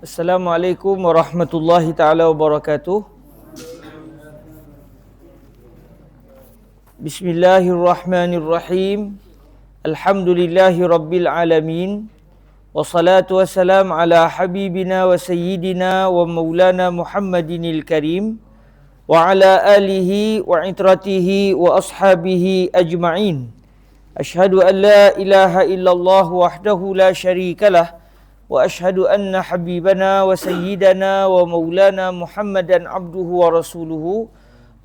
Assalamualaikum warahmatullahi taala wabarakatuh. Bismillahirrahmanirrahim. Alhamdulillahi rabbil alamin. Wassalatu wassalam ala habibina wa sayyidina wa maulana Muhammadinil karim wa ala alihi wa itratihi wa ashabihi ajma'in. Ashhadu an la ilaha illallah wahdahu la syarikalah wa ashhadu anna habibana wa sayyidana wa maulana Muhammadan abduhu wa rasuluhu.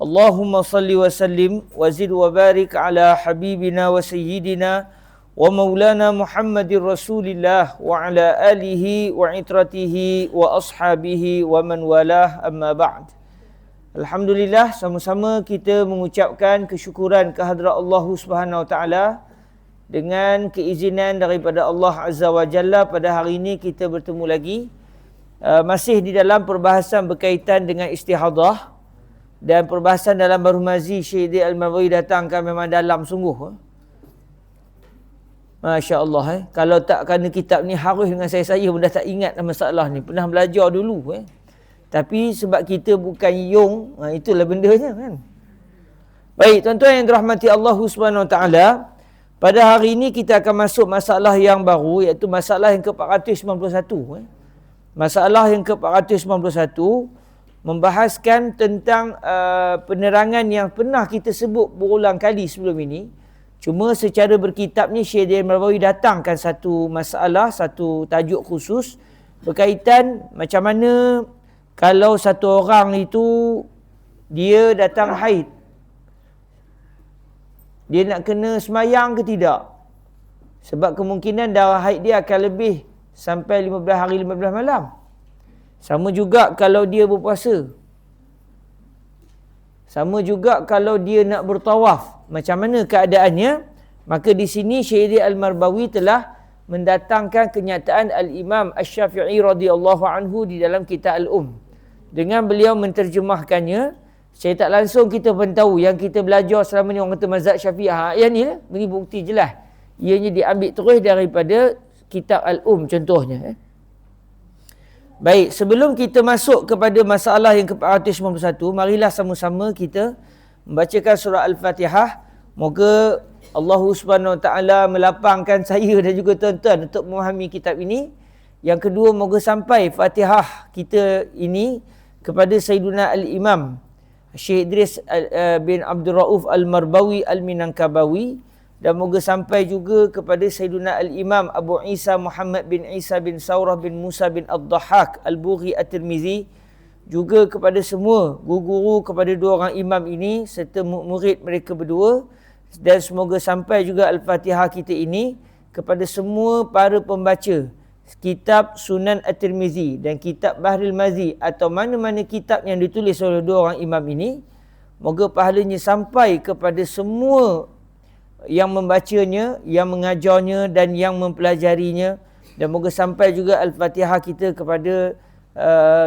Allahumma salli wa sallim wa zid wa barik ala habibina wa sayyidina wa maulana Muhammadir rasulillah wa ala alihi wa itratihi wa ashabihi wa man walah, amma ba'd. Alhamdulillah, sama-sama kita mengucapkan kesyukuran kehadrat Allah Subhanahu wa taala. Dengan keizinan daripada Allah Azza wa Jalla, pada hari ini kita bertemu lagi masih di dalam perbahasan berkaitan dengan istihadah. Dan perbahasan dalam Barumazi Syekh Al-Marwawi datangkan memang dalam sungguh. Masya Allah. Kalau tak kerana kitab ni harus dengan saya pun dah tak ingat masalah ni. Pernah belajar dulu. Tapi sebab kita bukan yung, itulah bendanya kan. Baik, tuan-tuan yang dirahmati Allah Subhanahu wa taala, pada hari ini kita akan masuk masalah yang baru, iaitu masalah yang ke-491. Masalah yang ke-491 membahaskan tentang penerangan yang pernah kita sebut berulang kali sebelum ini. Cuma secara berkitab ni Syekh Al-Marwawi datangkan satu masalah, satu tajuk khusus berkaitan macam mana kalau satu orang itu dia datang haid, dia nak kena semayang ke tidak? Sebab kemungkinan darah haid dia akan lebih sampai 15 hari 15 malam. Sama juga kalau dia berpuasa. Sama juga kalau dia nak bertawaf. Macam mana keadaannya? Maka di sini Syekh Al-Marwawi telah mendatangkan kenyataan Al-Imam Asy-Syafi'i radhiyallahu anhu di dalam kitab Al-Um. Dengan beliau menterjemahkannya, saya tak langsung kita pun tahu yang kita belajar selama ni orang kata mazhab Syafi'ah. Yang ni lah, beri bukti jelas. Ianya diambil terus daripada kitab Al-Um contohnya. Baik, sebelum kita masuk kepada masalah yang ke-491, marilah sama-sama kita membacakan surah Al-Fatihah. Moga Allah Subhanahu wa taala melapangkan saya dan juga tuan-tuan untuk memahami kitab ini. Yang kedua, moga sampai Fatihah kita ini kepada Sayyiduna Al-Imam Syekh Idris bin Abdul Rauf Al-Marbawi Al-Minangkabawi, dan moga sampai juga kepada Sayyiduna Al-Imam Abu Isa Muhammad bin Isa bin Saurah bin Musa bin Ad-Dhahhak Al-Bughi At-Tirmizi, juga kepada semua guru-guru kepada dua orang imam ini serta murid mereka berdua, dan semoga sampai juga Al-Fatihah kita ini kepada semua para pembaca kitab Sunan At-Tirmizi dan kitab Bahrul Mazi atau mana-mana kitab yang ditulis oleh dua orang imam ini. Moga pahalanya sampai kepada semua yang membacanya, yang mengajarnya dan yang mempelajarinya. Dan moga sampai juga Al-Fatihah kita kepada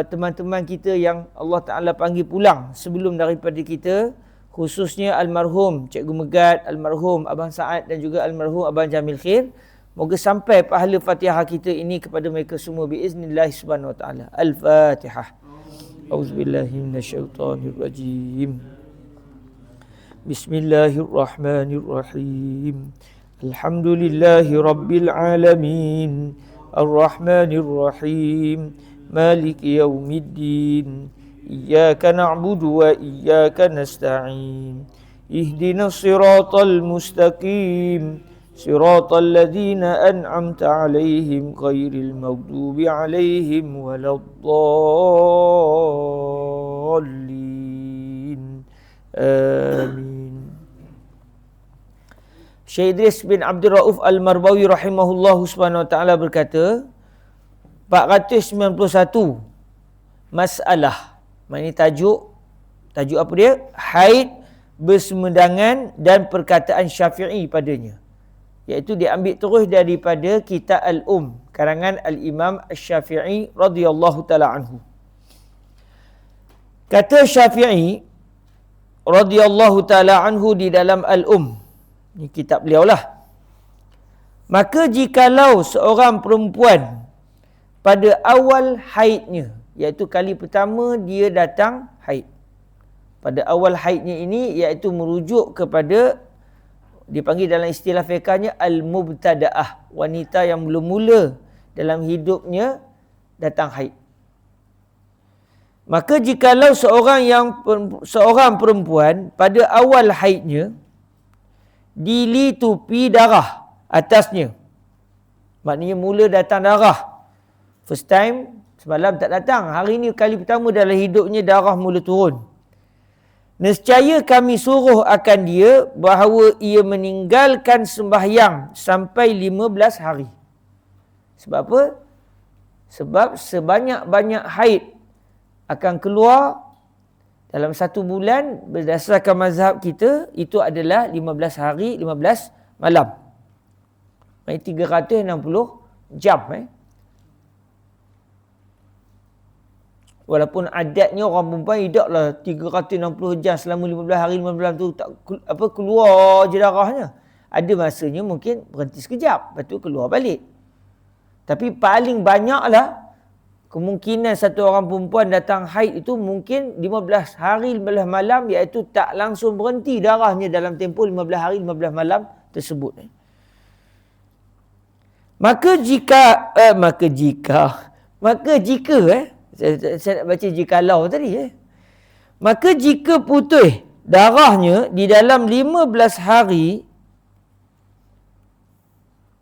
teman-teman kita yang Allah Ta'ala panggil pulang sebelum daripada kita, khususnya almarhum Cikgu Megat, almarhum Abang Sa'ad dan juga almarhum Abang Jamil Khair. Moga sampai pahala Fatihah kita ini kepada mereka semua biiznillah subhanahu wa ta'ala. Al-Fatihah. Auzubillahi minasyaitonirrajim. Bismillahirrahmanirrahim. Alhamdulillahi rabbil alamin. Ar-Rahmanirrahim. Maliki yaumiddin. Iyyaka na'budu wa iyyaka nasta'in. Ihdinas siratal mustaqim. صراط الذين أنعمت عليهم غير المغضوب عليهم ولا الضالين آمين. Syekh Idris bin Abdul Rauf Al-Marbawi rahimahullah subhanahu wa ta'ala berkata, 491 masalah. Ini tajuk apa dia? Haid, bersemedangan dan perkataan Syafi'i padanya. Iaitu diambil terus daripada kitab Al-Um karangan Al-Imam Asy-Syafi'i radhiyallahu ta'ala anhu. Kata Syafi'i radhiyallahu ta'ala anhu di dalam Al-Um, ini kitab beliau lah, maka jikalau seorang perempuan pada awal haidnya, iaitu kali pertama dia datang haid. Pada awal haidnya ini iaitu merujuk kepada, dipanggil dalam istilah fiqhnya al-mubtada'ah, wanita yang mula-mula dalam hidupnya datang haid. Maka jikalau seorang perempuan pada awal haidnya dilitupi darah atasnya, maknanya mula datang darah, first time, semalam tak datang, hari ni kali pertama dalam hidupnya darah mula turun, nescaya kami suruh akan dia bahawa ia meninggalkan sembahyang sampai 15 hari. Sebab apa? Sebab sebanyak-banyak haid akan keluar dalam satu bulan, berdasarkan mazhab kita itu adalah 15 hari 15 malam. Maksudnya 360 jam. Walaupun adatnya orang perempuan hiduplah 360 jam selama 15 hari 15 malam tu tak keluar je darahnya. Ada masanya mungkin berhenti sekejap, lepas tu keluar balik. Tapi paling banyaklah kemungkinan satu orang perempuan datang haid itu mungkin 15 hari 15 malam, iaitu tak langsung berhenti darahnya dalam tempoh 15 hari 15 malam tersebut. Maka jika saya nak baca jikalau tadi. Maka jika putih darahnya di dalam 15 hari,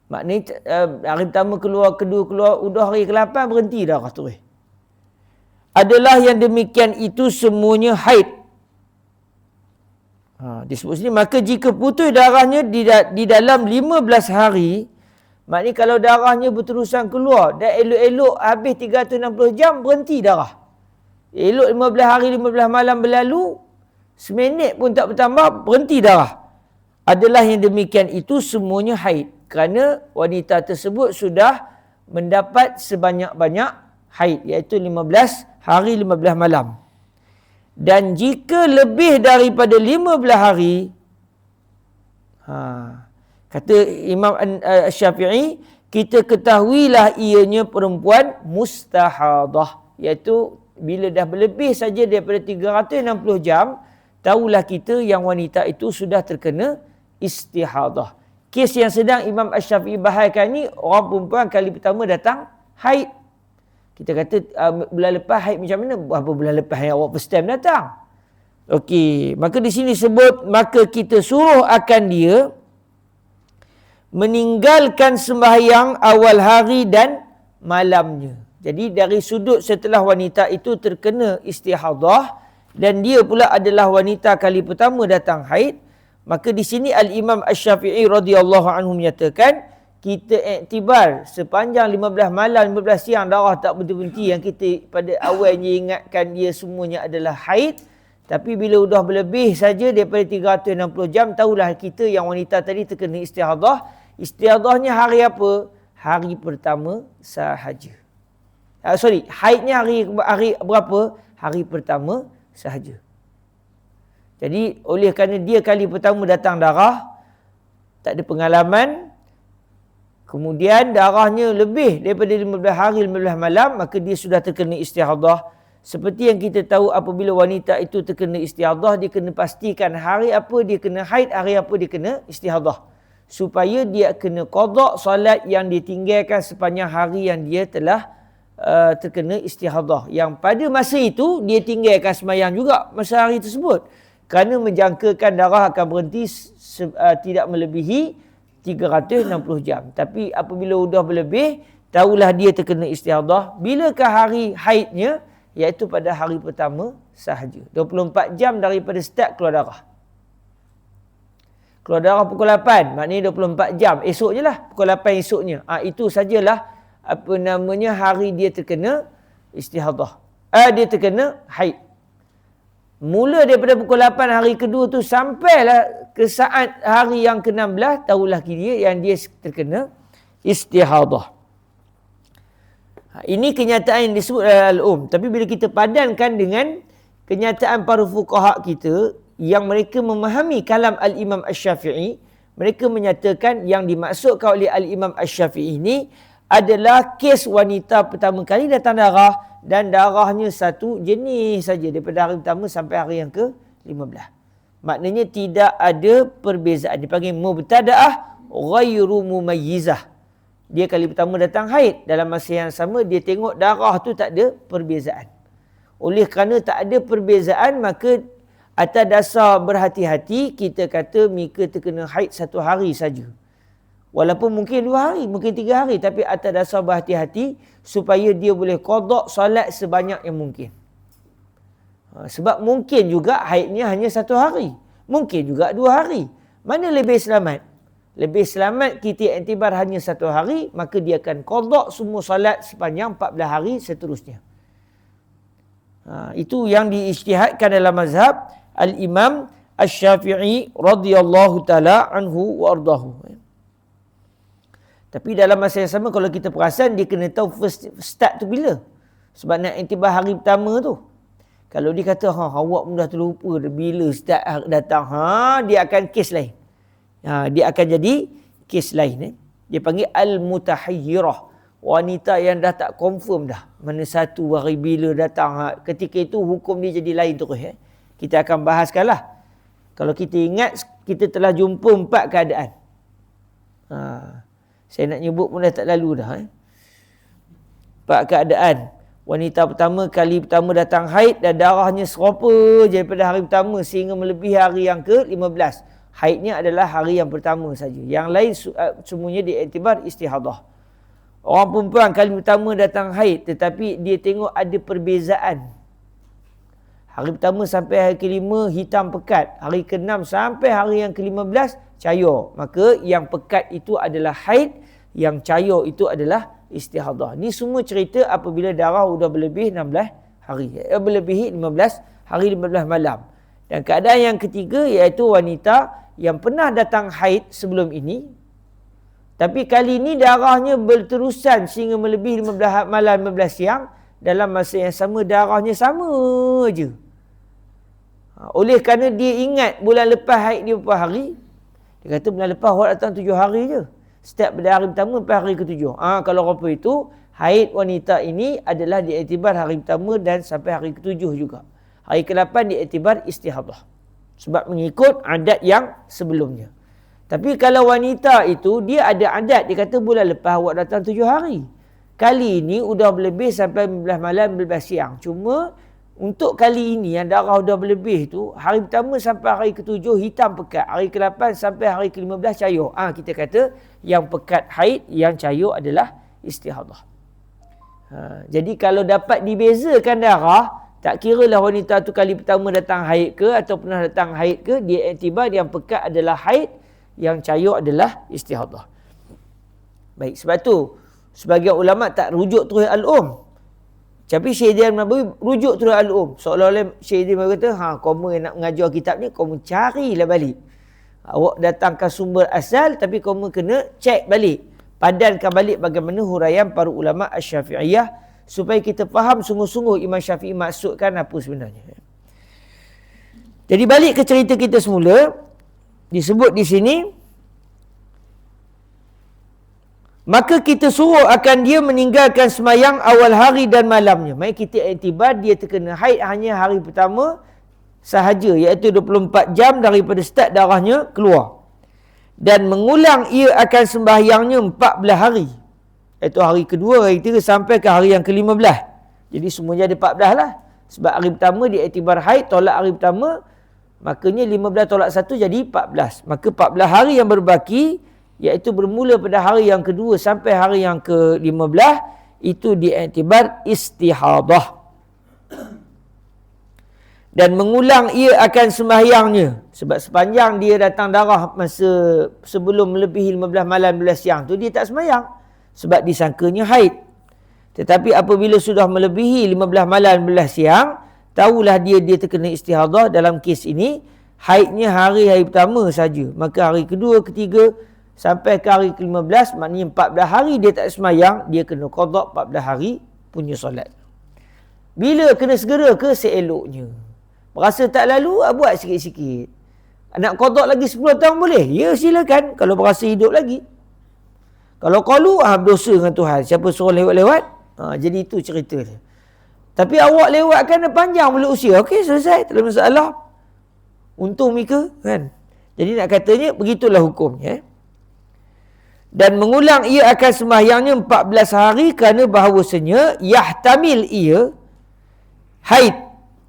maknanya hari pertama keluar, kedua keluar, udah hari ke-8 berhenti darah tu. Adalah yang demikian itu semuanya haid. Disebut sini, maka jika putih darahnya di dalam 15 hari, maknanya kalau darahnya berterusan keluar dan elok-elok habis 360 jam berhenti darah. Elok 15 hari 15 malam berlalu, seminit pun tak bertambah berhenti darah. Adalah yang demikian itu semuanya haid. Kerana wanita tersebut sudah mendapat sebanyak-banyak haid, iaitu 15 hari 15 malam. Dan jika lebih daripada 15 hari, kata Imam Syafi'i, kita ketahuilah ianya perempuan mustahadah, iaitu bila dah berlebih saja daripada 360 jam, tahulah kita yang wanita itu sudah terkena istihadah. Kes yang sedang Imam Asy-Syafi'i bahagikan ni, orang perempuan kali pertama datang haid. Kita kata bulan lepas haid macam mana? Apa bulan lepas yang awak first time datang? Okey, maka di sini sebut, maka kita suruh akan dia meninggalkan sembahyang awal hari dan malamnya. Jadi dari sudut setelah wanita itu terkena istihadah dan dia pula adalah wanita kali pertama datang haid, maka di sini Al-Imam Asy-Syafi'i radhiyallahu anhu menyatakan, kita iktibar sepanjang 15 malam 15 siang darah tak berhenti, yang kita pada awalnya ingatkan dia semuanya adalah haid, tapi bila sudah berlebih saja daripada 360 jam, tahulah kita yang wanita tadi terkena istihadah. Istihadahnya hari apa? Hari pertama sahaja. Haidnya hari berapa? Hari pertama sahaja. Jadi oleh kerana dia kali pertama datang darah, tak ada pengalaman, kemudian darahnya lebih daripada 15 hari 15 malam, maka dia sudah terkena istihadah. Seperti yang kita tahu, apabila wanita itu terkena istihadah, dia kena pastikan hari apa dia kena haid, hari apa dia kena istihadah, supaya dia kena qada solat yang ditinggalkan sepanjang hari yang dia telah terkena istihadah, yang pada masa itu dia tinggalkan sembahyang juga masa hari tersebut, kerana menjangkakan darah akan berhenti tidak melebihi 360 jam. Tapi apabila sudah berlebih, tahulah dia terkena istihadah. Bilakah hari haidnya? Iaitu pada hari pertama sahaja. 24 jam daripada start keluar darah. Keluar darah pukul 8, maknanya 24 jam. Esok je lah, pukul 8 esoknya. Itu sajalah hari dia terkena istihadah. Dia terkena haid. Mula daripada pukul 8 hari kedua tu sampailah ke saat hari yang ke-16, tahulah dia yang dia terkena istihadah. Ini kenyataan yang disebut al-um. Tapi bila kita padankan dengan kenyataan para fuqaha kita yang mereka memahami kalam Al-Imam Asy-Syafi'i, mereka menyatakan yang dimaksudkan oleh Al-Imam Asy-Syafi'i ini adalah kes wanita pertama kali datang darah dan darahnya satu jenis saja daripada hari pertama sampai hari yang ke-15. Maknanya tidak ada perbezaan. Dipanggil mubtada'ah ghairu mumayyizah. Dia kali pertama datang haid, dalam masa yang sama dia tengok darah tu tak ada perbezaan. Oleh kerana tak ada perbezaan, maka atas dasar berhati-hati kita kata Mika terkena haid 1 hari saja. Walaupun mungkin 2 hari, mungkin 3 hari, tapi atas dasar berhati-hati supaya dia boleh qada solat sebanyak yang mungkin. Sebab mungkin juga haidnya hanya 1 hari. Mungkin juga 2 hari. Mana lebih selamat? Lebih selamat kita iktibar hanya 1 hari, maka dia akan qada semua solat sepanjang 14 hari seterusnya. Itu yang diijtihadkan dalam mazhab Al-Imam Asy-Syafi'i radhiyallahu ta'ala anhu wa ardahu. Tapi dalam masa yang sama kalau kita perasan, dia kena tahu first start tu bila. Sebab nak iktibar hari pertama tu. Kalau dia kata, awak pun dah terlupa bila start datang, dia akan kes lain. Dia akan jadi kes lain. Dia panggil al-mutahayyirah. Wanita yang dah tak confirm dah. Mana satu hari bila datang. Ketika itu hukum dia jadi lain terus. Kita akan bahaskanlah. Kalau kita ingat, kita telah jumpa 4 keadaan. Saya nak nyebut pun dah tak lalu dah. 4 keadaan. Wanita pertama, kali pertama datang haid dan darahnya serupa je daripada hari pertama sehingga melebihi hari yang ke-15. Haidnya adalah hari yang pertama saja. Yang lain semuanya diiktibar istihadah. Orang perempuan kali pertama datang haid tetapi dia tengok ada perbezaan. Hari pertama sampai hari ke-5 hitam pekat. Hari ke-6 sampai hari yang ke-15 cair. Maka yang pekat itu adalah haid, yang cair itu adalah istihadah. Ni semua cerita apabila darah sudah berlebih 16 hari. Berlebihi 15 hari 15 malam. Dan keadaan yang ketiga iaitu wanita yang pernah datang haid sebelum ini. Tapi kali ini darahnya berterusan sehingga melebihi 15 malam 15 siang. Dalam masa yang sama darahnya sama je. Oleh kerana dia ingat bulan lepas haid dia berapa hari. Dia kata bulan lepas awak datang 7 hari je. Setiap pada hari pertama sampai hari ke-7. Kalau apa itu, haid wanita ini adalah diiktibar hari pertama dan sampai hari ke-7 juga. Hari ke-8 diiktibar istihadah. Sebab mengikut adat yang sebelumnya. Tapi kalau wanita itu, dia ada adat. Dia kata bulan lepas awak datang 7 hari. Kali ini sudah berlebih sampai 15 malam, 15 siang. Cuma untuk kali ini yang darah sudah berlebih tu, hari pertama sampai hari ke-7 hitam pekat. Hari ke-8 sampai hari ke-15 cair. Kita kata yang pekat haid, yang cair adalah istihadah. Jadi kalau dapat dibezakan darah, tak kira lah wanita tu kali pertama datang haid ke atau pernah datang haid ke, dia iktibar yang pekat adalah haid, yang cair adalah istihadah. Baik, sebab tu sebagian ulama tak rujuk terus al-um. Tapi Syekh Idris Al-Marbawi rujuk terus al-um. Seolah-olah Syekh Idris Al-Marbawi kata, kamu yang nak mengajar kitab ni, kamu carilah balik. Awak datangkan sumber asal, tapi kamu kena cek balik. Padankan balik bagaimana huraian para ulama Asy-Syafi'iyah, supaya kita faham sungguh-sungguh Imam Syafi'i maksudkan apa sebenarnya. Jadi balik ke cerita kita semula, disebut di sini, maka kita suruh akan dia meninggalkan semayang awal hari dan malamnya. Maksudnya kita iktibar dia terkena haid hanya hari pertama sahaja, iaitu 24 jam daripada start darahnya keluar. Dan mengulang ia akan sembahyangnya 14 hari. Iaitu hari kedua, hari ketiga sampai ke hari yang ke-15. Jadi semuanya ada 14 lah. Sebab hari pertama dia iktibar haid, tolak hari pertama, makanya 15 tolak 1 jadi 14. Maka 14 hari yang berbaki, iaitu bermula pada hari yang kedua sampai hari yang ke-15, itu diiktibar istihadah. Dan mengulang ia akan sembahyangnya. Sebab sepanjang dia datang darah masa sebelum melebihi 15 malam 15 siang tu, dia tak sembahyang. Sebab disangkanya haid. Tetapi apabila sudah melebihi 15 malam 15 siang, tahulah dia terkena istihadah. Dalam kes ini, haidnya hari pertama saja. Maka hari kedua, ketiga, sampai ke hari ke-15, maknanya 14 hari dia tak sembahyang, dia kena qada 14 hari punya solat. Bila kena segera ke? Seeloknya. Berasa tak lalu, buat sikit-sikit. Nak qada lagi 10 tahun boleh? Ya, silakan. Kalau berasa hidup lagi. Kalau qalu, berdosa dengan Tuhan. Siapa suruh lewat-lewat? Jadi itu cerita dia. Tapi awak lewatkan panjang pula usia. Okey, selesai. Tak ada masalah. Untung mereka, kan? Jadi nak katanya, begitulah hukumnya. Dan mengulang ia akan sembahyangnya 14 hari kerana bahawasanya yahtamil ia haid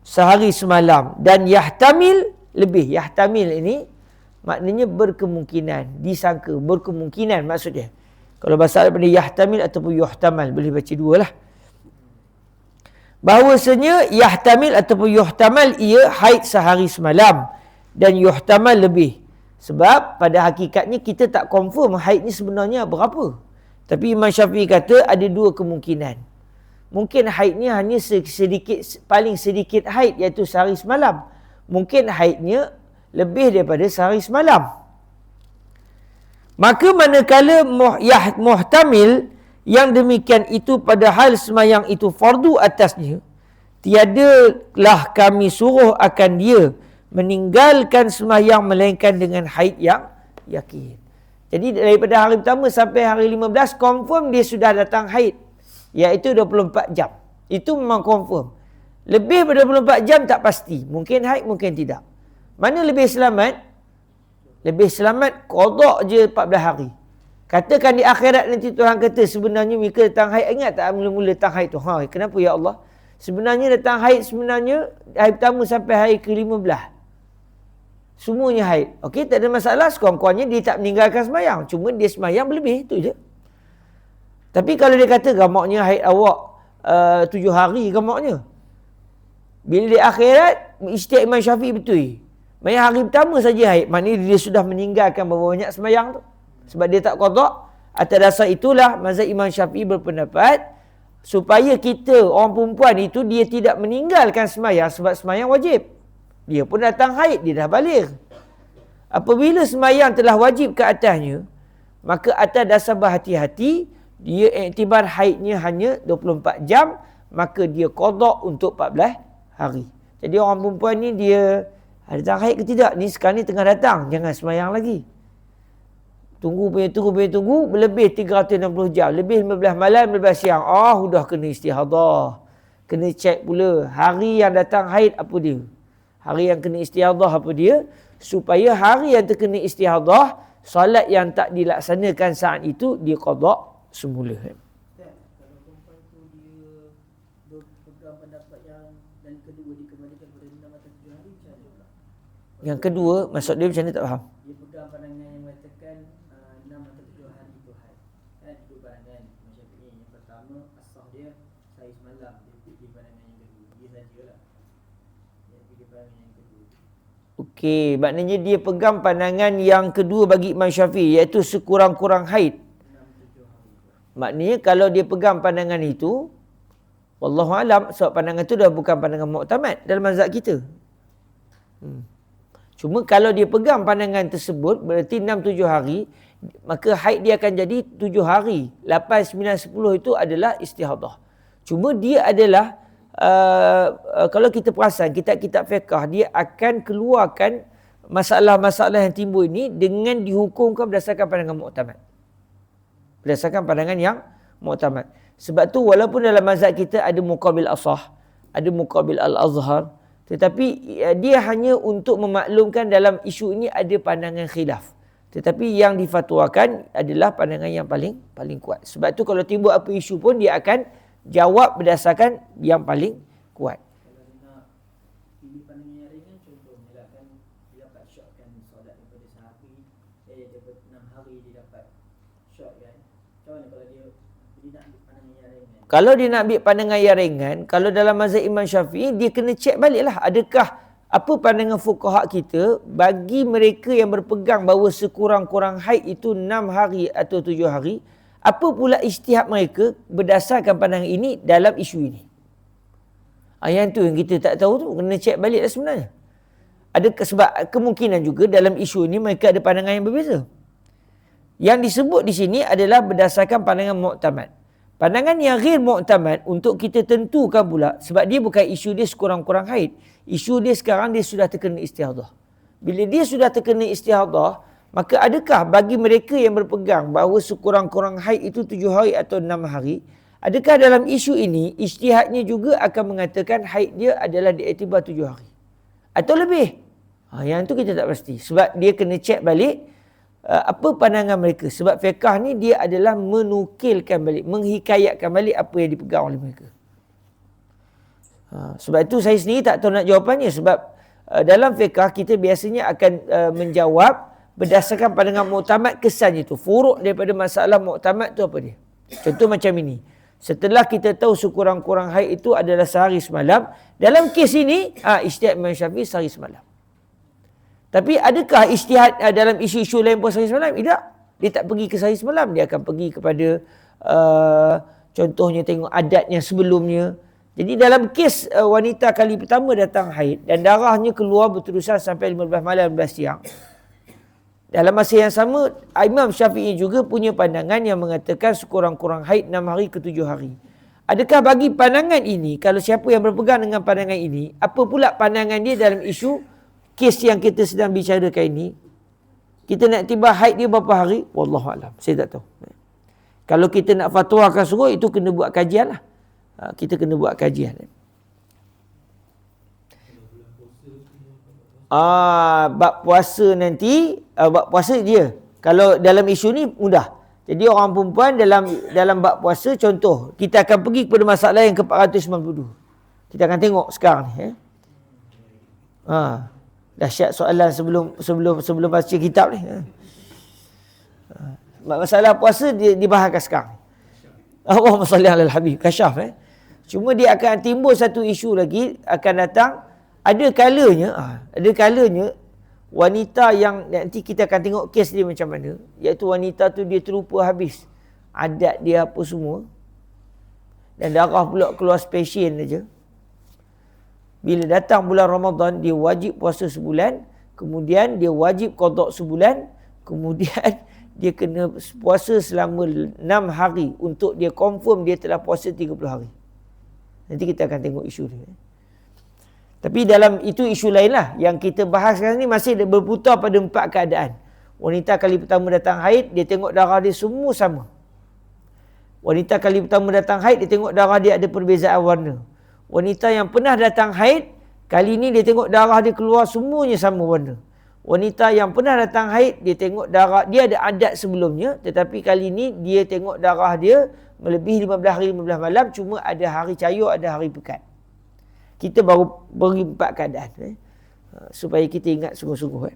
sehari semalam. Dan yahtamil lebih. Yahtamil ini maknanya berkemungkinan. Disangka. Berkemungkinan maksudnya. Kalau bahasa Arab ni yahtamil ataupun yuhtamal. Boleh baca dua lah. Bahawasanya yahtamil ataupun yuhtamal ia haid sehari semalam. Dan yuhtamal lebih. Sebab pada hakikatnya kita tak confirm haid ni sebenarnya berapa. Tapi Imam Syafi'i kata ada dua kemungkinan. Mungkin haidnya hanya sedikit, paling sedikit haid iaitu sehari semalam. Mungkin haidnya lebih daripada sehari semalam. Maka manakala muhtamil yang demikian itu padahal sembahyang itu fardu atasnya, tiadalah kami suruh akan dia meninggalkan sembahyang melainkan dengan haid yang yakin. Jadi daripada hari pertama sampai hari 15 confirm dia sudah datang haid, iaitu 24 jam. Itu memang confirm. Lebih daripada 24 jam tak pasti. Mungkin haid, mungkin tidak. Mana lebih selamat? Lebih selamat qada je 14 hari. Katakan di akhirat nanti Tuhan kata sebenarnya mereka datang haid. Ingat tak mula-mula datang haid tu? Kenapa ya Allah? Sebenarnya datang haid sebenarnya hari pertama sampai hari ke-15. Semuanya haid. Okey, tak ada masalah. Sekurang-kurangnya dia tak meninggalkan sembahyang. Cuma dia sembahyang berlebih. Itu je. Tapi kalau dia kata gamaknya haid awak 7 hari gamaknya. Bila di akhirat, ijtihad Imam Syafi'i betul. Maksudnya hari pertama saja haid. Maknanya dia sudah meninggalkan berapa banyak sembahyang tu. Sebab dia tak qada. Atas dasar itulah mazhab Imam Syafi'i berpendapat supaya kita, orang perempuan itu, dia tidak meninggalkan sembahyang sebab sembahyang wajib. Dia pun datang haid, dia dah balik. Apabila sembahyang telah wajib ke atasnya, maka atas dasar berhati-hati, dia iktibar haidnya hanya 24 jam, maka dia qada untuk 14 hari. Jadi orang perempuan ni dia datang haid ke tidak? Ni sekarang ni tengah datang. Jangan sembahyang lagi. Tunggu, lebih 360 jam. Lebih 15 malam, 15 siang. Sudah kena istihadah. Kena cek pula. Hari yang datang haid apa dia? Hari yang kena istihadah apa dia? Supaya hari yang terkena istihadah, solat yang tak dilaksanakan saat itu, dia qada semula. Yang kedua, maksud dia macam mana tak faham? Dia pegang pandangan yang mengatakan 6 atau 7 hari itu haid. Kan dua pandangan macam ni. Yang pertama, asal dia sehari semalam. Dia pilih pandangan yang kedua. Dia sajalah. Dia pilih pandangan yang kedua. Okey, maknanya dia pegang pandangan yang kedua bagi Imam Syafi'i, iaitu sekurang-kurang haid. 6-7 hari. Maknanya kalau dia pegang pandangan itu, wallahualam, sebab pandangan itu dah bukan pandangan muktamad dalam mazhab kita. Cuma kalau dia pegang pandangan tersebut, berarti 6-7 hari, maka haid dia akan jadi 7 hari. 8, 9, 10 itu adalah istihadah. Cuma dia adalah, kalau kita perasan, kitab-kitab fiqah, dia akan keluarkan masalah-masalah yang timbul ini dengan dihukumkan berdasarkan pandangan muktamad. Berdasarkan pandangan yang muktamad. Sebab tu walaupun dalam mazhab kita ada muqabil asah, ada muqabil al-azhar, tetapi dia hanya untuk memaklumkan dalam isu ini ada pandangan khilaf. Tetapi yang difatwakan adalah pandangan yang paling kuat. Sebab tu kalau timbul apa isu pun dia akan jawab berdasarkan yang paling kuat. Kalau dia nak pilih pandangan yang ringan, contohnya lah kan, dia dapat shotkan solat daripada sehari, daripada 6 hari dia dapat shot kan. Macam mana kalau dia nak ambil pandangan yang ringan? Kalau dia nak ambil pandangan yang ringan, kalau dalam mazhab Imam Syafi'i, dia kena cek baliklah. Adakah apa pandangan fuqaha kita bagi mereka yang berpegang bahawa sekurang-kurang haid itu 6 hari atau 7 hari, apa pula ijtihad mereka berdasarkan pandangan ini dalam isu ini. Yang tu yang kita tak tahu tu, kena cek baliklah sebenarnya. Adakah sebab kemungkinan juga dalam isu ini mereka ada pandangan yang berbeza. Yang disebut di sini adalah berdasarkan pandangan muktamad. Pandangan yang ghair muktamad untuk kita tentukan pula, sebab dia bukan isu dia sekurang-kurang haid. Isu dia sekarang dia sudah terkena istihadah. Bila dia sudah terkena istihadah, Maka adakah bagi mereka yang berpegang bahawa sekurang-kurang haid itu 7 hari atau 6 hari, adakah dalam isu ini ijtihadnya juga akan mengatakan haid dia adalah diiktibar 7 hari atau lebih? Yang tu kita tak pasti. Sebab dia kena cek balik apa pandangan mereka. Sebab fiqh ni dia adalah menukilkan balik, menghikayatkan balik apa yang dipegang oleh mereka. Sebab itu saya sendiri tak tahu nak jawapannya. Sebab dalam fiqh kita biasanya akan menjawab berdasarkan pandangan muktamad kesannya tu. Furuk daripada masalah muktamad tu apa dia? Contoh macam ini. Setelah kita tahu sekurang-kurang haid itu adalah sehari semalam, dalam kes ini ijtihad Imam Syafi'i sehari semalam. Tapi adakah ijtihad dalam isu-isu lain pun sehari semalam? Tidak. Dia tak pergi ke sehari semalam, dia akan pergi kepada contohnya tengok adatnya sebelumnya. Jadi dalam kes wanita kali pertama datang haid dan darahnya keluar berterusan sampai 15 malam 15 siang. Dalam masa yang sama, Imam Syafi'i juga punya pandangan yang mengatakan sekurang-kurang haid 6 hari ke 7 hari. Adakah bagi pandangan ini, kalau siapa yang berpegang dengan pandangan ini, apa pula pandangan dia dalam isu kes yang kita sedang bicarakan ini? Kita nak tiba haid dia berapa hari? Wallahualam, saya tak tahu. Kalau kita nak fatwakan suruh, itu kena buat kajian lah. Kita kena buat kajian. Bab puasa nanti, bab puasa dia. Kalau dalam isu ni mudah. Jadi orang perempuan dalam bab puasa, contoh, kita akan pergi kepada masalah yang ke-492. Kita akan tengok sekarang ni. Dahsyat soalan sebelum baca kitab ni. Masalah puasa dibahaskan sekarang. Allahumma salli alal habib, kasyaf. Cuma dia akan timbul satu isu lagi akan datang. Ada kalanya wanita yang nanti kita akan tengok kes dia macam mana, iaitu wanita tu dia terlupa habis adat dia apa semua dan darah pula keluar spesial aja. Bila datang bulan Ramadan, dia wajib puasa sebulan, kemudian dia wajib qada sebulan, kemudian dia kena puasa selama 6 hari untuk dia confirm dia telah puasa 30 hari. Nanti kita akan tengok isu dia. Tapi dalam itu isu lain lah. Yang kita bahas sekarang ni masih berputar pada 4 keadaan. Wanita kali pertama datang haid, dia tengok darah dia semua sama. Wanita kali pertama datang haid, dia tengok darah dia ada perbezaan warna. Wanita yang pernah datang haid, kali ni dia tengok darah dia keluar semuanya sama warna. Wanita yang pernah datang haid, dia tengok darah, dia ada adat sebelumnya, tetapi kali ni dia tengok darah dia melebihi 15 hari 15 malam, cuma ada hari cair, ada hari pekat. Kita baru beri 4 keadaan supaya kita ingat sungguh-sungguh.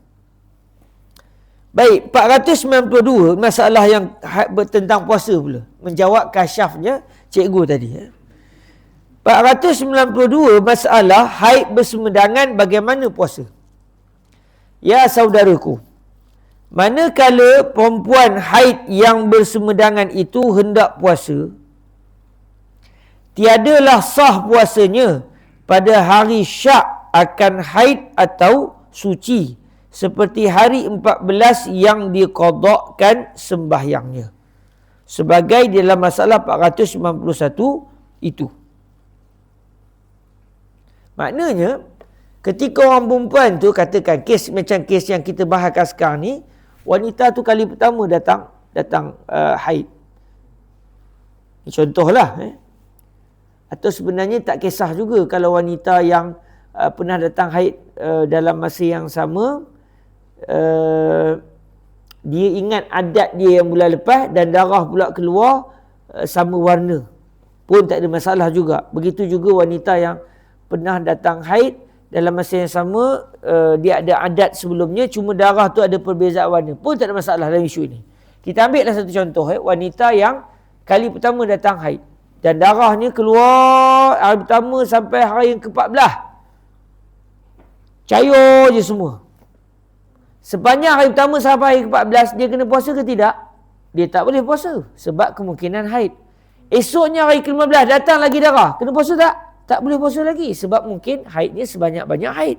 Baik, 492 masalah yang tentang puasa pula. Menjawab kasyafnya cikgu tadi. 492 masalah haid bersemedangan bagaimana puasa. Ya saudaraku, manakala perempuan haid yang bersemedangan itu hendak puasa, tiadalah sah puasanya pada hari syak akan haid atau suci seperti hari 14 yang diqadakkan sembahyangnya. Sebagai dalam masalah 491 itu. Maknanya, ketika orang perempuan tu katakan kes macam kes yang kita bahaskan sekarang ni, wanita tu kali pertama datang haid. Contohlah. Atau sebenarnya tak kisah juga kalau wanita yang pernah datang haid dalam masa yang sama, dia ingat adat dia yang bulan lepas dan darah pula keluar sama warna, pun tak ada masalah juga. Begitu juga wanita yang pernah datang haid dalam masa yang sama, dia ada adat sebelumnya, cuma darah tu ada perbezaan warna, pun tak ada masalah dalam isu ini. Kita ambillah satu contoh, wanita yang kali pertama datang haid dan darahnya keluar hari pertama sampai hari yang ke-14. Cair je semua. Sepanjang hari pertama sampai hari ke-14, dia kena puasa ke tidak? Dia tak boleh puasa sebab kemungkinan haid. Esoknya hari ke-15 datang lagi darah, kena puasa tak? Tak boleh puasa lagi sebab mungkin haidnya sebanyak-banyak haid.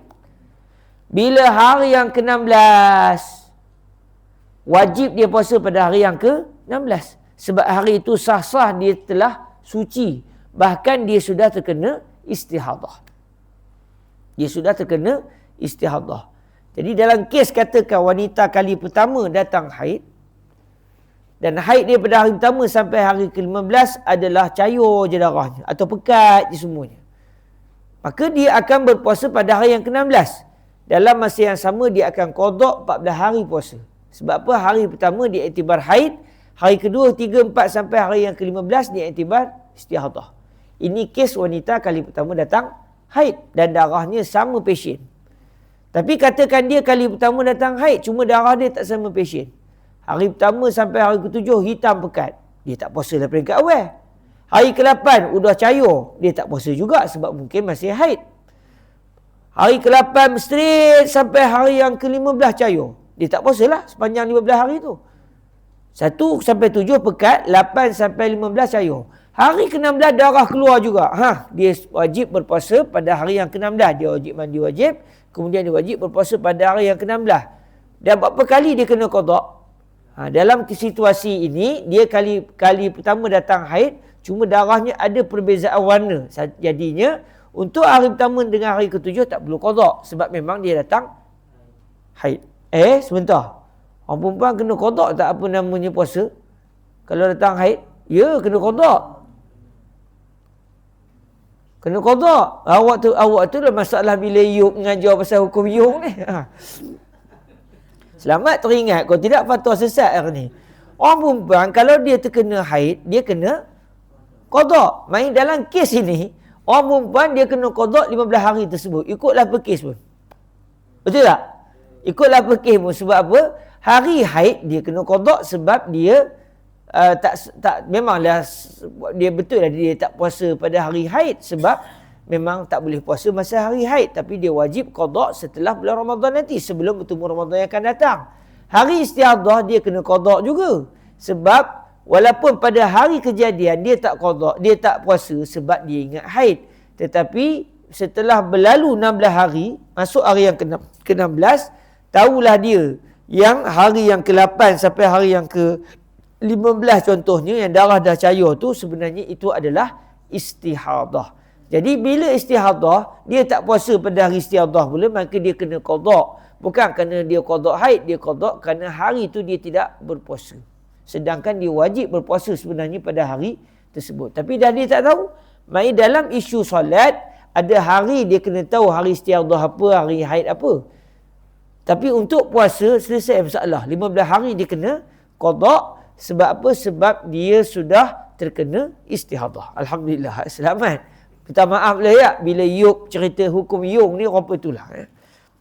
Bila hari yang ke-16, wajib dia puasa pada hari yang ke-16. Sebab hari itu sah-sah dia telah suci. Bahkan dia sudah terkena istihadah. Jadi dalam kes katakan wanita kali pertama datang haid, dan haid dia pada hari pertama sampai hari ke-15 adalah cair je darahnya atau pekat je semuanya, maka dia akan berpuasa pada hari yang ke-16. Dalam masa yang sama dia akan qada 14 hari puasa. Sebab apa? Hari pertama dia iktibar haid, hari kedua, 3, 4 sampai hari yang ke-15 dia iktibar istihadah. Ini kes wanita kali pertama datang haid dan darahnya sama pasien. Tapi katakan dia kali pertama datang haid, cuma darah dia tak sama pasien. Hari pertama sampai hari ke-7 hitam pekat, dia tak puasa dah peringkat awal. Hari ke-8 udah cair, dia tak puasa juga sebab mungkin masih haid. Hari ke-8 straight sampai hari yang ke-15 cair, dia tak puasa lah sepanjang 15 hari tu. 1 sampai 7 pekat, 8 sampai 15 cair. Hari ke-16 darah keluar juga. Dia wajib berpuasa pada hari yang ke-16. Dia wajib mandi wajib, kemudian dia wajib berpuasa pada hari yang ke-16. Dan berapa kali dia kena qada? Dalam situasi ini, dia kali pertama datang haid, cuma darahnya ada perbezaan warna. Jadinya, untuk hari pertama dengan hari ke-7 tak perlu qada. Sebab memang dia datang haid. Sebentar. Orang perempuan kena qada tak apa namanya puasa? Kalau datang haid, ya kena qada. Kena qada. Awak tu lah masalah bila Yuk mengajar pasal hukum Yuk ni. Selamat teringat, kalau tidak fatwa sesat hari ni. Orang perempuan kalau dia terkena haid, dia kena qada. Main dalam kes ini, orang perempuan dia kena qada 15 hari tersebut. Ikutlah per kes pun. Betul tak? Ikutlah per kes pun. Sebab apa? Hari haid dia kena qada sebab dia memanglah dia betul lah dia tak puasa pada hari haid sebab memang tak boleh puasa masa hari haid, tapi dia wajib qada setelah bulan Ramadan nanti, sebelum bertemu Ramadan yang akan datang. Hari istihadah dia kena qada juga sebab walaupun pada hari kejadian dia tak qada, dia tak puasa sebab dia ingat haid, tetapi setelah berlalu 16 hari masuk hari yang ke-16, tahulah dia yang hari yang ke-8 sampai hari yang ke-15 contohnya yang darah dah cair tu sebenarnya itu adalah istihadah. Jadi bila istihadah, dia tak puasa pada hari istihadah pula, maka dia kena qada. Bukan kerana dia qada haid, dia qada kerana hari itu dia tidak berpuasa. Sedangkan dia wajib berpuasa sebenarnya pada hari tersebut. Tapi dah dia tak tahu. Mai dalam isu solat, ada hari dia kena tahu hari istihadah apa, hari haid apa. Tapi untuk puasa, selesai masalah. 15 hari dia kena qada. Sebab apa? Sebab dia sudah terkena istihadah. Alhamdulillah, selamat. Minta maaf lah ya, bila Yuk cerita hukum Yung ni, apa itulah.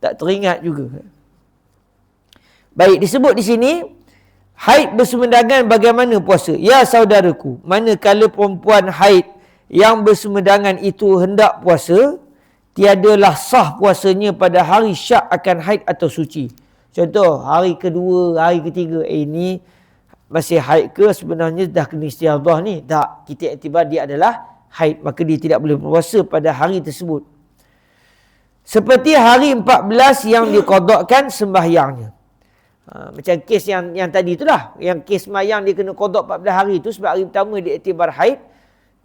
Tak teringat juga. Baik, disebut di sini, haid bersemedangan bagaimana puasa? Ya saudaraku, manakala perempuan haid yang bersemedangan itu hendak puasa, tiadalah sah puasanya pada hari syak akan haid atau suci. Contoh, hari kedua, hari ketiga, ini masih haid ke sebenarnya dah kena istihadah ni? Tak, kita iktibar dia adalah haid, maka dia tidak boleh berpuasa pada hari tersebut. Seperti hari 14 yang diqadakkan sembahyangnya. Macam kes yang tadi itulah, yang kes sembahyang dia kena qadak 14 hari itu sebab hari pertama dia iktibar haid.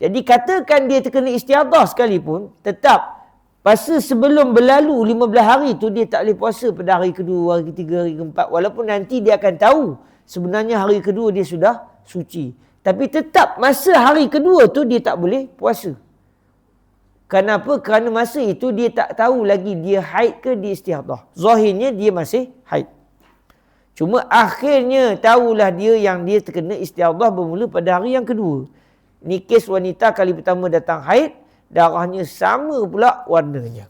Jadi katakan dia terkena istihadah sekalipun, tetap masa sebelum berlalu 15 hari itu dia tak boleh puasa pada hari kedua, hari ketiga, hari keempat, walaupun nanti dia akan tahu sebenarnya hari kedua dia sudah suci. Tapi tetap masa hari kedua tu dia tak boleh puasa. Kenapa? Kerana masa itu dia tak tahu lagi dia haid ke dia istihadah. Zahirnya dia masih haid. Cuma akhirnya tahulah dia yang dia terkena istihadah bermula pada hari yang kedua. Ni kes wanita kali pertama datang haid, darahnya sama pula warnanya.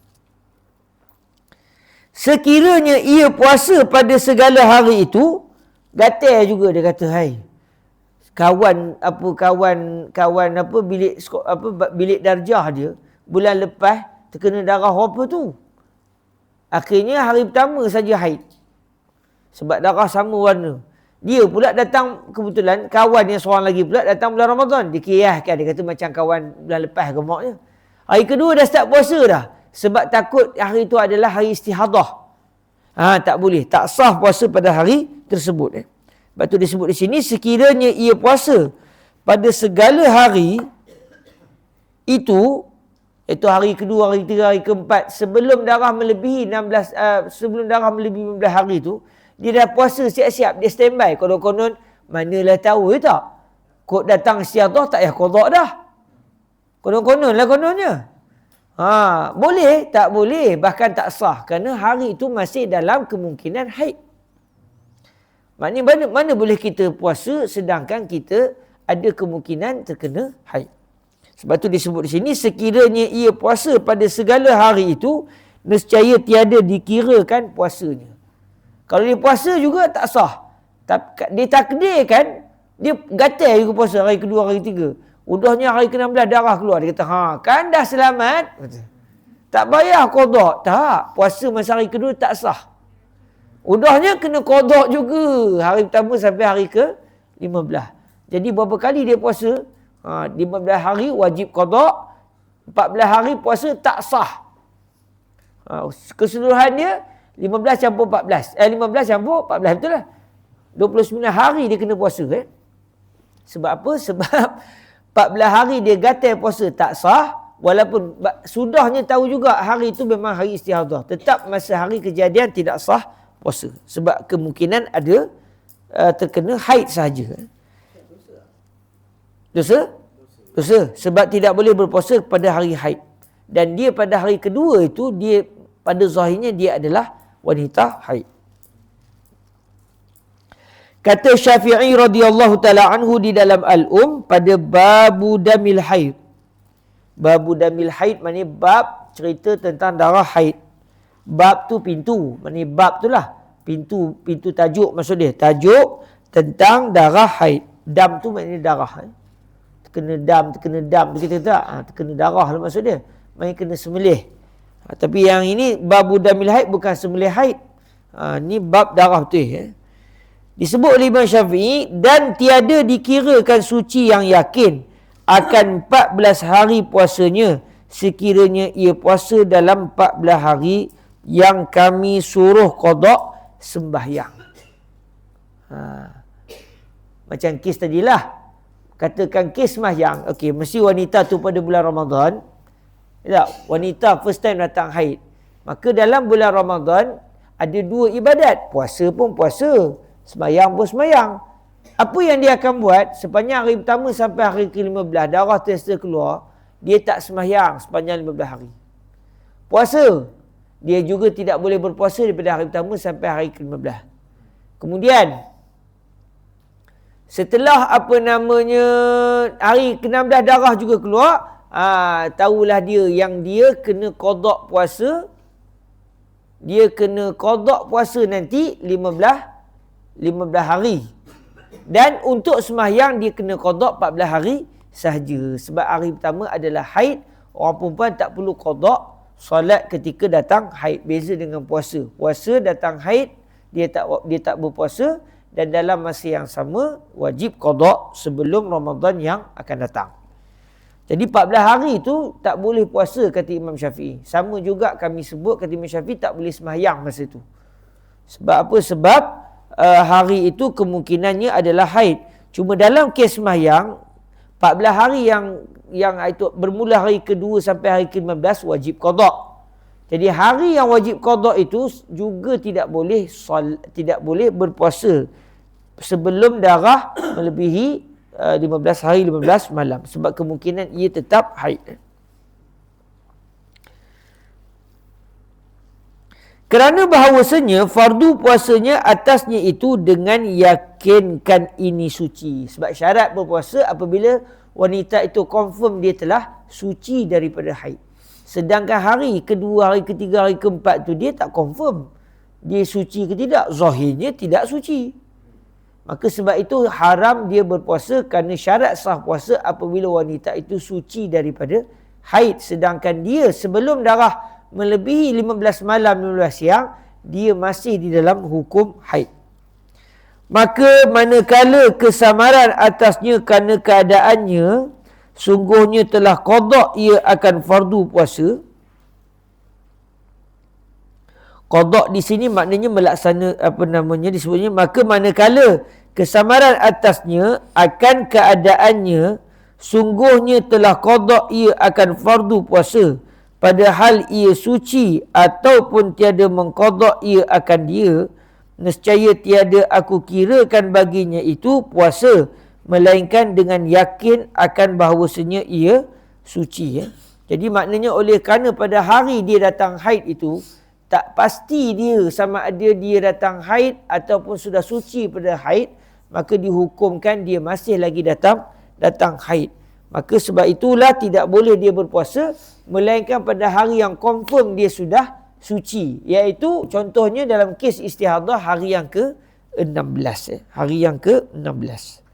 Sekiranya ia puasa pada segala hari itu, gatal juga dia kata, hai, kawan bilik darjah dia bulan lepas terkena darah apa tu. Akhirnya hari pertama saja haid. Sebab darah sama warna. Dia pula datang kebetulan, kawan yang seorang lagi pula datang bulan Ramadan. Dia kiaskan, dia kata macam kawan bulan lepas ke maknya. Hari kedua dah start puasa dah. Sebab takut hari itu adalah hari istihadah. Tak boleh, tak sah puasa pada hari tersebut. Sebab tu disebut di sini, sekiranya ia puasa pada segala hari itu, Itu hari kedua, hari ketiga, hari keempat. Sebelum darah melebihi 15 hari tu, dia dah puasa siap-siap. Dia standby. Konon-konon, manalah tahu tak? Kok datang istiadah tak payah qada dah. Konon-konon lah kononnya. Boleh? Tak boleh. Bahkan tak sah. Kerana hari itu masih dalam kemungkinan haid. Maknanya mana boleh kita puasa sedangkan kita ada kemungkinan terkena haid. Sebab tu disebut di sini, sekiranya ia puasa pada segala hari itu, nescaya tiada dikirakan puasanya. Kalau dia puasa juga tak sah. Dia takdirkan, dia gatal juga puasa hari kedua, hari ketiga. Udahnya hari ke-16 darah keluar. Dia kata, kan dah selamat. Tak payah qada. Tak. Puasa masa hari kedua tak sah. Udahnya kena qada juga. Hari pertama sampai hari ke-15. Jadi berapa kali dia puasa? 15 hari wajib qada. 14 hari puasa tak sah. Keseluruhan dia 15 campur 14. 15 campur 14, betul lah. 29 hari dia kena puasa. Sebab apa? Sebab 14 hari dia gatal puasa tak sah. Walaupun sudahnya tahu juga hari itu memang hari istihadah. Tetap masa hari kejadian tidak sah puasa. Sebab kemungkinan ada terkena haid sahaja. Dosa? Sebab tidak boleh berpuasa pada hari haid. Dan dia pada hari kedua itu, dia pada zahirnya dia adalah wanita haid. Kata Syafi'i radhiyallahu ta'ala anhu di dalam Al-Um pada babu damil haid. Babu damil haid maknanya bab cerita tentang darah haid. Bab tu pintu. Maknanya bab tu lah. Pintu tajuk maksud dia. Tajuk tentang darah haid. Dam tu maknanya darah. Terkena dam. Kita tak? Terkena darah lah maksud dia. Maknanya kena sembelih. Tapi yang ini babu damil haid bukan sembelih haid. Ni bab darah betul. Disebut oleh Imam Syafi'i, dan tiada dikirakan suci yang yakin akan 14 hari puasanya sekiranya ia puasa dalam 14 hari yang kami suruh qada sembahyang. Macam kes tadilah. Katakan kes sembahyang. Okey, mesti wanita tu pada bulan Ramadan. Tak, wanita first time datang haid. Maka dalam bulan Ramadan ada dua ibadat. Puasa pun puasa, sembahyang pun sembahyang. Apa yang dia akan buat sepanjang hari pertama sampai hari ke-15 darah terasa keluar, dia tak sembahyang sepanjang 15 hari. Puasa, dia juga tidak boleh berpuasa daripada hari pertama sampai hari ke-15. Kemudian setelah hari ke-16 darah juga keluar, tahulah dia yang dia kena qada puasa. Dia kena qada puasa nanti 15 hari. Dan untuk sembahyang dia kena qada 14 hari sahaja. Sebab hari pertama adalah haid. Orang perempuan tak perlu qada solat ketika datang haid. Beza dengan puasa. Puasa datang haid, dia tak berpuasa, dan dalam masa yang sama wajib qada sebelum Ramadan yang akan datang. Jadi 14 hari itu tak boleh puasa kata Imam Syafi'i. Sama juga kami sebut kata Imam Syafi'i tak boleh sembahyang masa itu. Sebab apa? Sebab hari itu kemungkinannya adalah haid. Cuma dalam kes sembahyang 14 hari yang itu bermula hari kedua sampai hari ke-15 wajib qada. Jadi hari yang wajib qada itu juga tidak boleh berpuasa sebelum darah melebihi 15 hari 15 malam, sebab kemungkinan ia tetap haid. Kerana bahawasanya fardu puasanya atasnya itu dengan yakinkan ini suci. Sebab syarat berpuasa apabila wanita itu confirm dia telah suci daripada haid. Sedangkan hari kedua, hari ketiga, hari keempat tu dia tak confirm dia suci ke tidak. Zahirnya tidak suci. Maka sebab itu haram dia berpuasa, kerana syarat sah puasa apabila wanita itu suci daripada haid. Sedangkan dia sebelum darah melebihi 15 malam 15 siang, dia masih di dalam hukum haid. Maka manakala kesamaran atasnya kerana keadaannya, sungguhnya telah qada ia akan fardu puasa. Qada di sini maknanya melaksana disebutnya maka manakala kesamaran atasnya akan keadaannya, sungguhnya telah qada ia akan fardu puasa, padahal ia suci, ataupun tiada mengqada ia akan dia, nescaya tiada aku kirakan baginya itu puasa, melainkan dengan yakin akan bahawasanya ia suci. Jadi maknanya oleh kerana pada hari dia datang haid itu, tak pasti dia sama ada dia datang haid ataupun sudah suci pada haid, maka dihukumkan dia masih lagi datang haid. Maka sebab itulah tidak boleh dia berpuasa, melainkan pada hari yang confirm dia sudah suci. Iaitu contohnya dalam kes istihadah hari yang ke-16. Hari yang ke-16.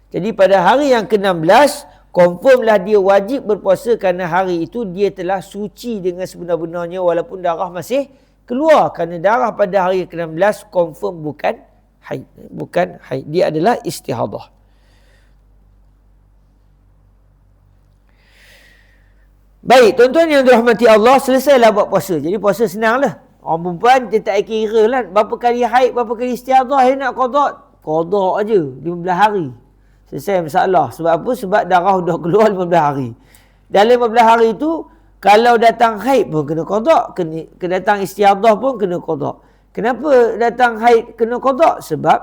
Jadi pada hari yang ke-16, confirmlah dia wajib berpuasa kerana hari itu dia telah suci dengan sebenar-benarnya walaupun darah masih keluar. Kerana darah pada hari ke-16 confirm bukan haid. Bukan haid. Dia adalah istihadah. Baik, tuan-tuan yang dirahmati Allah, selesailah buat puasa. Jadi puasa senanglah. Orang perempuan dia tak kira lah berapa kali haid, berapa kali istihadah dia nak qada. Qada aja 15 hari. Selesai masalah. Sebab apa? Sebab darah dah keluar 15 hari. Dalam 15 hari itu, kalau datang haid pun kena qada, kena datang istihadah pun kena qada. Kenapa datang haid kena qada? Sebab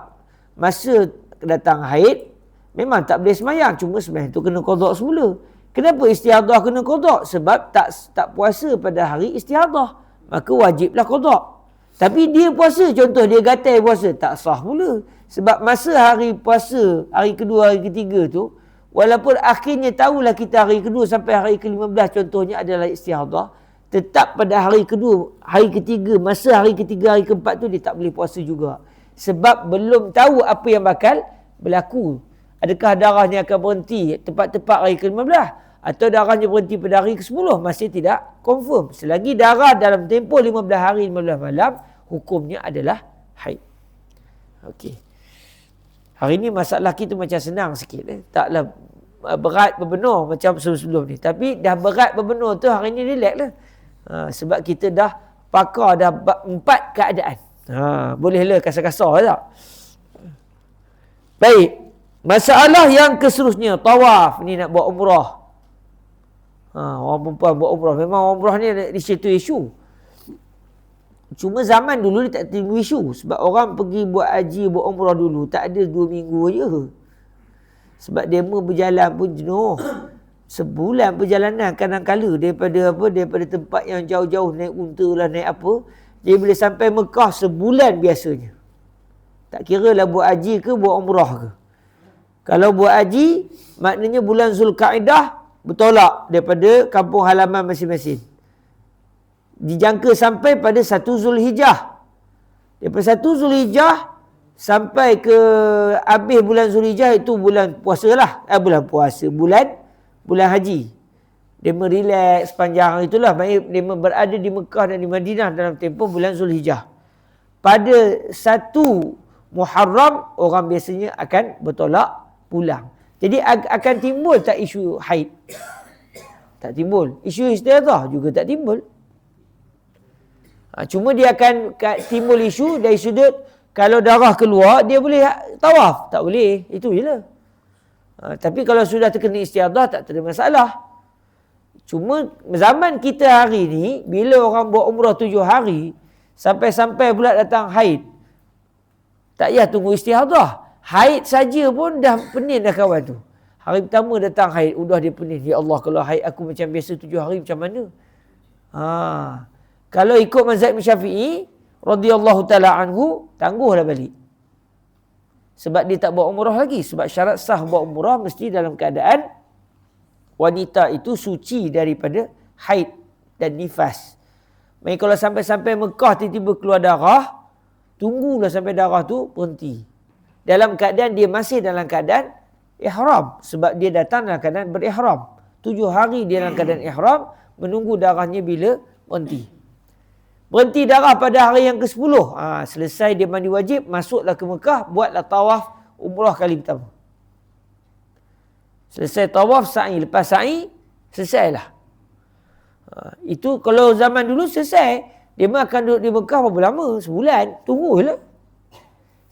masa datang haid memang tak boleh semayang, cuma semayang tu kena qada semula. Kenapa istihadah kena qada? Sebab tak puasa pada hari istihadah, maka wajiblah qada. Tapi dia puasa, contoh dia gatal puasa, tak sah pula. Sebab masa hari puasa, hari kedua, hari ketiga tu, walaupun akhirnya tahulah kita hari kedua sampai hari ke-15 contohnya adalah istihadah, tetap pada hari kedua, hari ketiga, masa hari ketiga, hari keempat tu dia tak boleh puasa juga. Sebab belum tahu apa yang bakal berlaku. Adakah darahnya akan berhenti tepat-tepat hari ke-15 atau darahnya berhenti pada hari ke-10, masih tidak confirm. Selagi darah dalam tempoh 15 hari 15 malam, hukumnya adalah haid. Okey. Hari ni masalah kita macam senang sikit. Taklah berat berbenur macam sebelum ni. Tapi dah berat berbenur tu hari ni relax lah. Sebab kita dah pakar dah 4 keadaan. Bolehlah kasar-kasar tak? Baik. Masalah yang keseterusnya, tawaf ni nak buat umrah. Orang perempuan buat umrah. Memang umrah ni di situ isu. Cuma zaman dulu dia tak timbul isu. Sebab orang pergi buat haji, buat umrah dulu, tak ada 2 minggu je. Sebab demo berjalan pun jenuh. Sebulan perjalanan kadang-kala daripada tempat yang jauh-jauh, naik unta lah, naik apa. Jadi bila sampai Mekah sebulan biasanya. Tak kira lah buat haji ke buat umrah ke. Kalau buat haji, maknanya bulan Zulkaidah bertolak daripada kampung halaman masing-masing. Dijangka sampai pada 1 Zulhijjah. Daripada 1 Zulhijjah sampai ke habis bulan Zulhijjah itu bulan puasa lah. Bulan haji. Dia merelax sepanjang itulah. Dia berada di Mekah dan di Madinah dalam tempoh bulan Zulhijjah. Pada 1 Muharram, orang biasanya akan bertolak pulang. Jadi akan timbul tak isu haid? Tak timbul. Isu istihadah juga tak timbul. Cuma dia akan timbul isu dari sudut kalau darah keluar, dia boleh tawaf. Tak boleh. Itu je lah. Tapi kalau sudah terkena istihadah, tak ada masalah. Cuma zaman kita hari ni, bila orang buat umrah 7 hari, sampai-sampai pula datang haid, tak payah tunggu istihadah. Haid saja pun dah pening dah kawan tu. Hari pertama datang haid, udah dia pening. Ya Allah, kalau haid aku macam biasa 7 hari macam mana? Kalau ikut mazhab Syafi'i radhiyallahu taala anhu, tangguhlah balik. Sebab dia tak buat umrah lagi. Sebab syarat sah buat umrah mesti dalam keadaan wanita itu suci daripada haid dan nifas. Maksudnya kalau sampai-sampai Mekah tiba-tiba keluar darah, tunggulah sampai darah tu berhenti. Dalam keadaan dia masih dalam keadaan ihram. Sebab dia datang dalam keadaan berihram. 7 hari dia dalam keadaan ihram, menunggu darahnya bila berhenti. Berhenti darah pada hari yang ke-10. Selesai dia mandi wajib, masuklah ke Mekah, buatlah tawaf umrah kali pertama. Selesai tawaf, sa'i. Lepas sa'i, selesailah. Itu kalau zaman dulu selesai. Dia akan duduk di Mekah berapa lama? Sebulan. Tunggulah.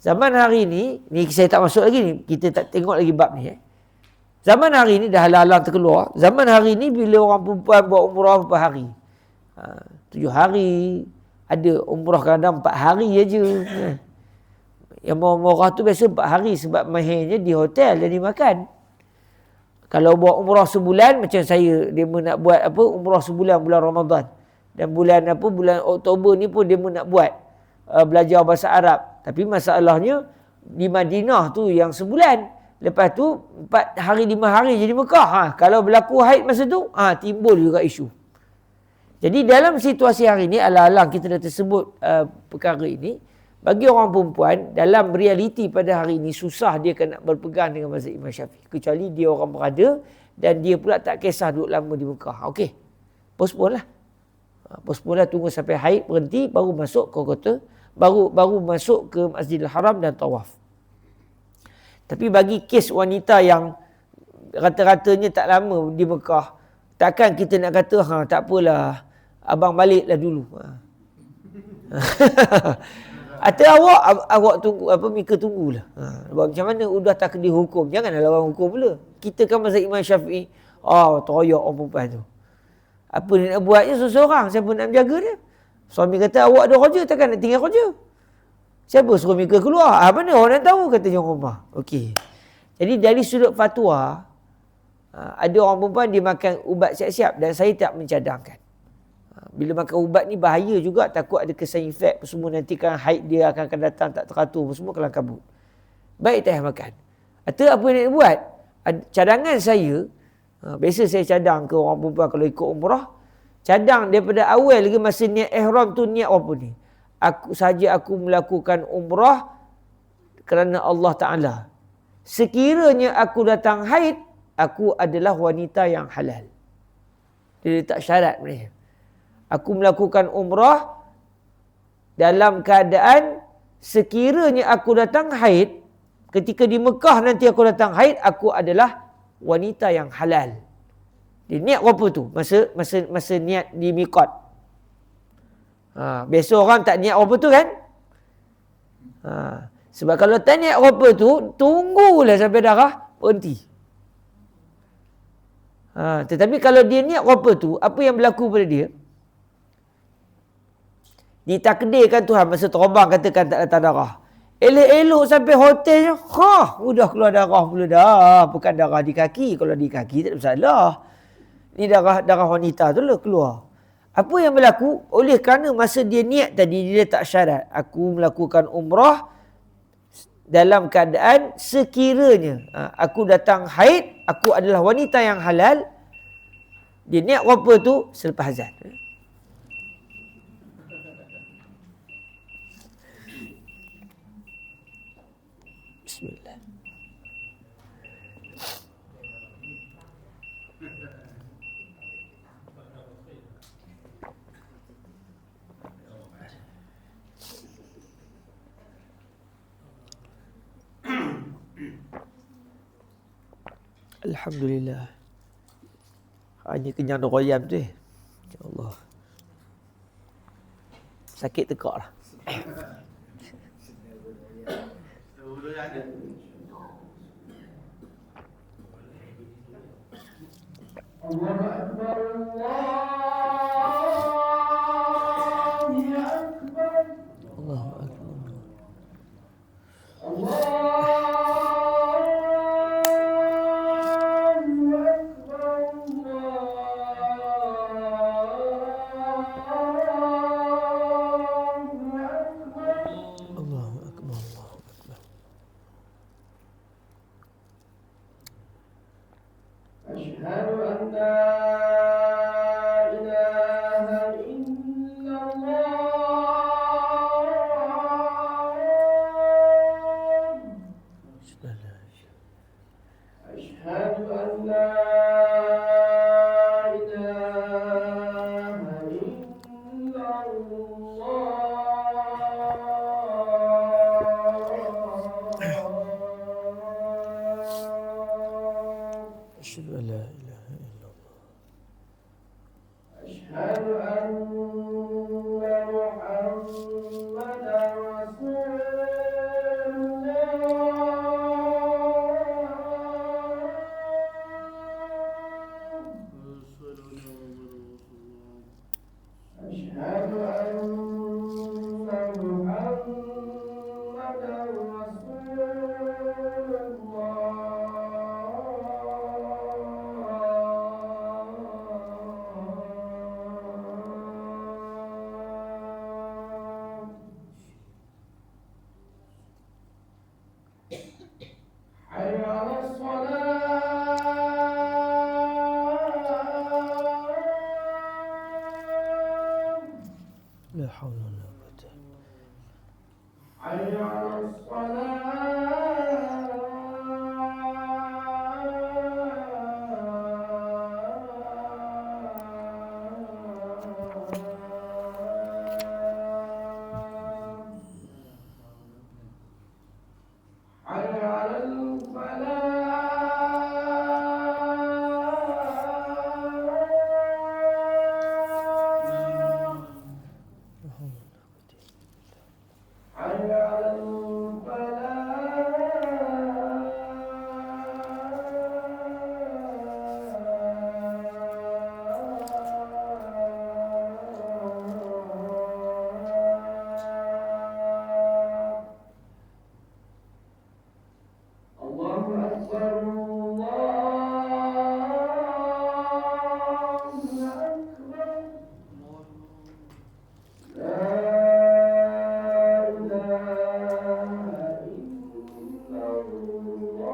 Zaman hari ni saya tak masuk lagi ni. Kita tak tengok lagi bab ni. Zaman hari ni dah halang terkeluar. Zaman hari ni bila orang perempuan buat umrah berapa hari? 7 hari. Ada umrah kadang 4 hari je. Yang murah tu biasa 4 hari sebab mahirnya di hotel dan dimakan. Kalau buat umrah sebulan macam saya, dia nak buat umrah sebulan bulan Ramadan. Dan bulan Oktober ni pun dia nak buat belajar bahasa Arab. Tapi masalahnya di Madinah tu yang sebulan. Lepas tu 4 hari 5 hari jadi Mekah. Kalau berlaku haid masa tu, timbul juga isu. Jadi dalam situasi hari ni, alang-alang kita dah tersebut perkara ini, bagi orang perempuan, dalam realiti pada hari ini, susah dia nak berpegang dengan mazhab Imam Syafi'i. Kecuali dia orang berada dan dia pula tak kisah duduk lama di Mekah. Okey, postpone lah. Postpone lah, tunggu sampai haid berhenti, baru masuk ke kota, baru masuk ke Masjidil Haram dan tawaf. Tapi bagi kes wanita yang rata-ratanya tak lama di Mekah, takkan kita nak kata, tak apalah, abang baliklah dulu. Atau awak tunggu, Mika tunggulah. Macam mana udah takdir hukum. Janganlah lawan hukum pula. Kita kan mazhab Imam Syafi'i. Toyok orang perempuan tu. Apa dia nak buatnya seseorang. Siapa nak menjaga dia? Suami kata awak ada kerja, takkan nak tinggal kerja. Siapa suruh Mika keluar? Mana orang nak tahu, katanya orang rumah. Okey. Jadi dari sudut fatwa, ada orang perempuan dia makan ubat siap-siap dan saya tak mencadangkan. Bila makan ubat ni bahaya juga, takut ada kesan efek semua, nanti kan haid dia akan datang tak teratur semua, kelang kabut. Baik tak payah makan. Atau apa yang nak buat? Cadangan saya, biasa saya cadang ke orang perempuan kalau ikut umrah, cadang daripada awal lagi masa niat ihram tu niat apa ni? Aku melakukan umrah kerana Allah Ta'ala. Sekiranya aku datang haid, aku adalah wanita yang halal. Dia letak syarat ni. Aku melakukan umrah dalam keadaan sekiranya aku datang haid, ketika di Mekah nanti aku datang haid, aku adalah wanita yang halal. Dia niat apa tu? Masa niat di miqat. Biasa orang tak niat apa tu kan? Sebab kalau tak niat apa tu, tunggulah sampai darah berhenti. Tetapi kalau dia niat apa tu, apa yang berlaku pada dia? Ditakdirkan Tuhan masa terbang katakan tak datang darah. Elok-elok sampai hotelnya, udah keluar darah pula dah. Bukan darah di kaki. Kalau di kaki tak ada masalah. Ni darah wanita tu lah keluar. Apa yang berlaku? Oleh kerana masa dia niat tadi, dia letak syarat. Aku melakukan umrah dalam keadaan sekiranya aku datang haid, aku adalah wanita yang halal. Dia niat apa tu? Selepas azan. Bismillah. Alhamdulillah. Hanya kenyang royam tu Ya Allah. Sakit tekak lah. Allahu Akbar, Allahu Akbar. Allahu Akbar. Allah. haula wala quwwata. حي على الصلاة حي على الفلاح حي على الفلاح الله أكبر الله أكبر لا إله إلا الله.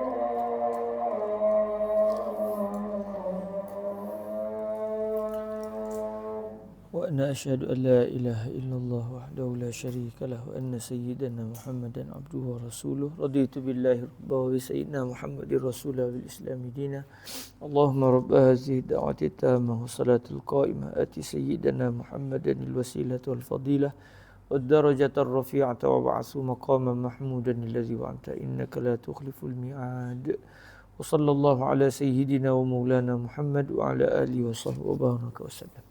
وأنا أشهد أن لا إله إلا الله وحده لا شريك له وأن سيدنا محمدا عبده ورسوله رضيت بالله ربا وبسيدنا محمد رسولا بالإسلام دينا اللهم رب هذه الدعوة التامة والصلاة القائمة آت سيدنا محمدا الوسيلة والفضيلة والدرجة الرفيعة وابعثه مقاما محمودا الذي وعدت إنك لا تخلف الميعاد وصلى الله على سيدنا ومولانا محمد وعلى آله وصحبه وبارك وسلم.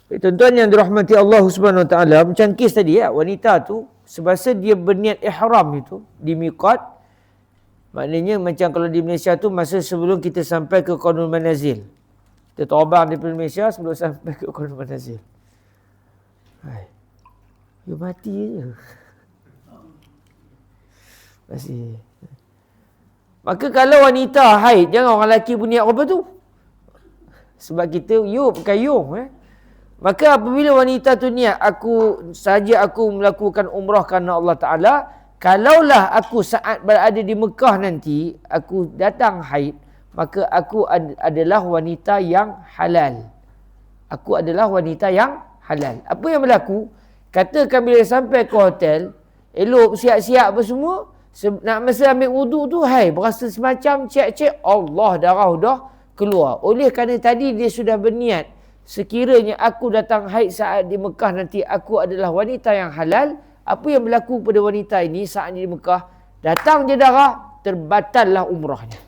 Tuan-tuan yang dirahmati Allah Subhanahu Wa Taala, macam kes tadi ya, wanita tu semasa dia berniat ihram itu di miqat, maknanya macam kalau di Malaysia tu masa sebelum kita sampai ke Qanun Manazil. Kita terbang di Malaysia sebelum sampai ke Qanun Manazil. Hai. You mati je. Masih. Maka kalau wanita haid, jangan orang lelaki pun niat apa tu. Sebab kita bukan Maka apabila wanita tu niat, aku melakukan umrah kerana Allah Ta'ala, kalaulah aku saat berada di Mekah nanti, aku datang haid, maka aku adalah wanita yang halal. Aku adalah wanita yang halal. Apa yang berlaku? Katakan bila sampai ke hotel, elok siap-siap apa semua, nak masa ambil wuduk tu, berasa semacam cek-cek, Allah darah dah keluar. Oleh kerana tadi dia sudah berniat, sekiranya aku datang haid saat di Mekah nanti, aku adalah wanita yang halal. Apa yang berlaku pada wanita ini saat di Mekah? Datang je darah, terbatallah umrahnya.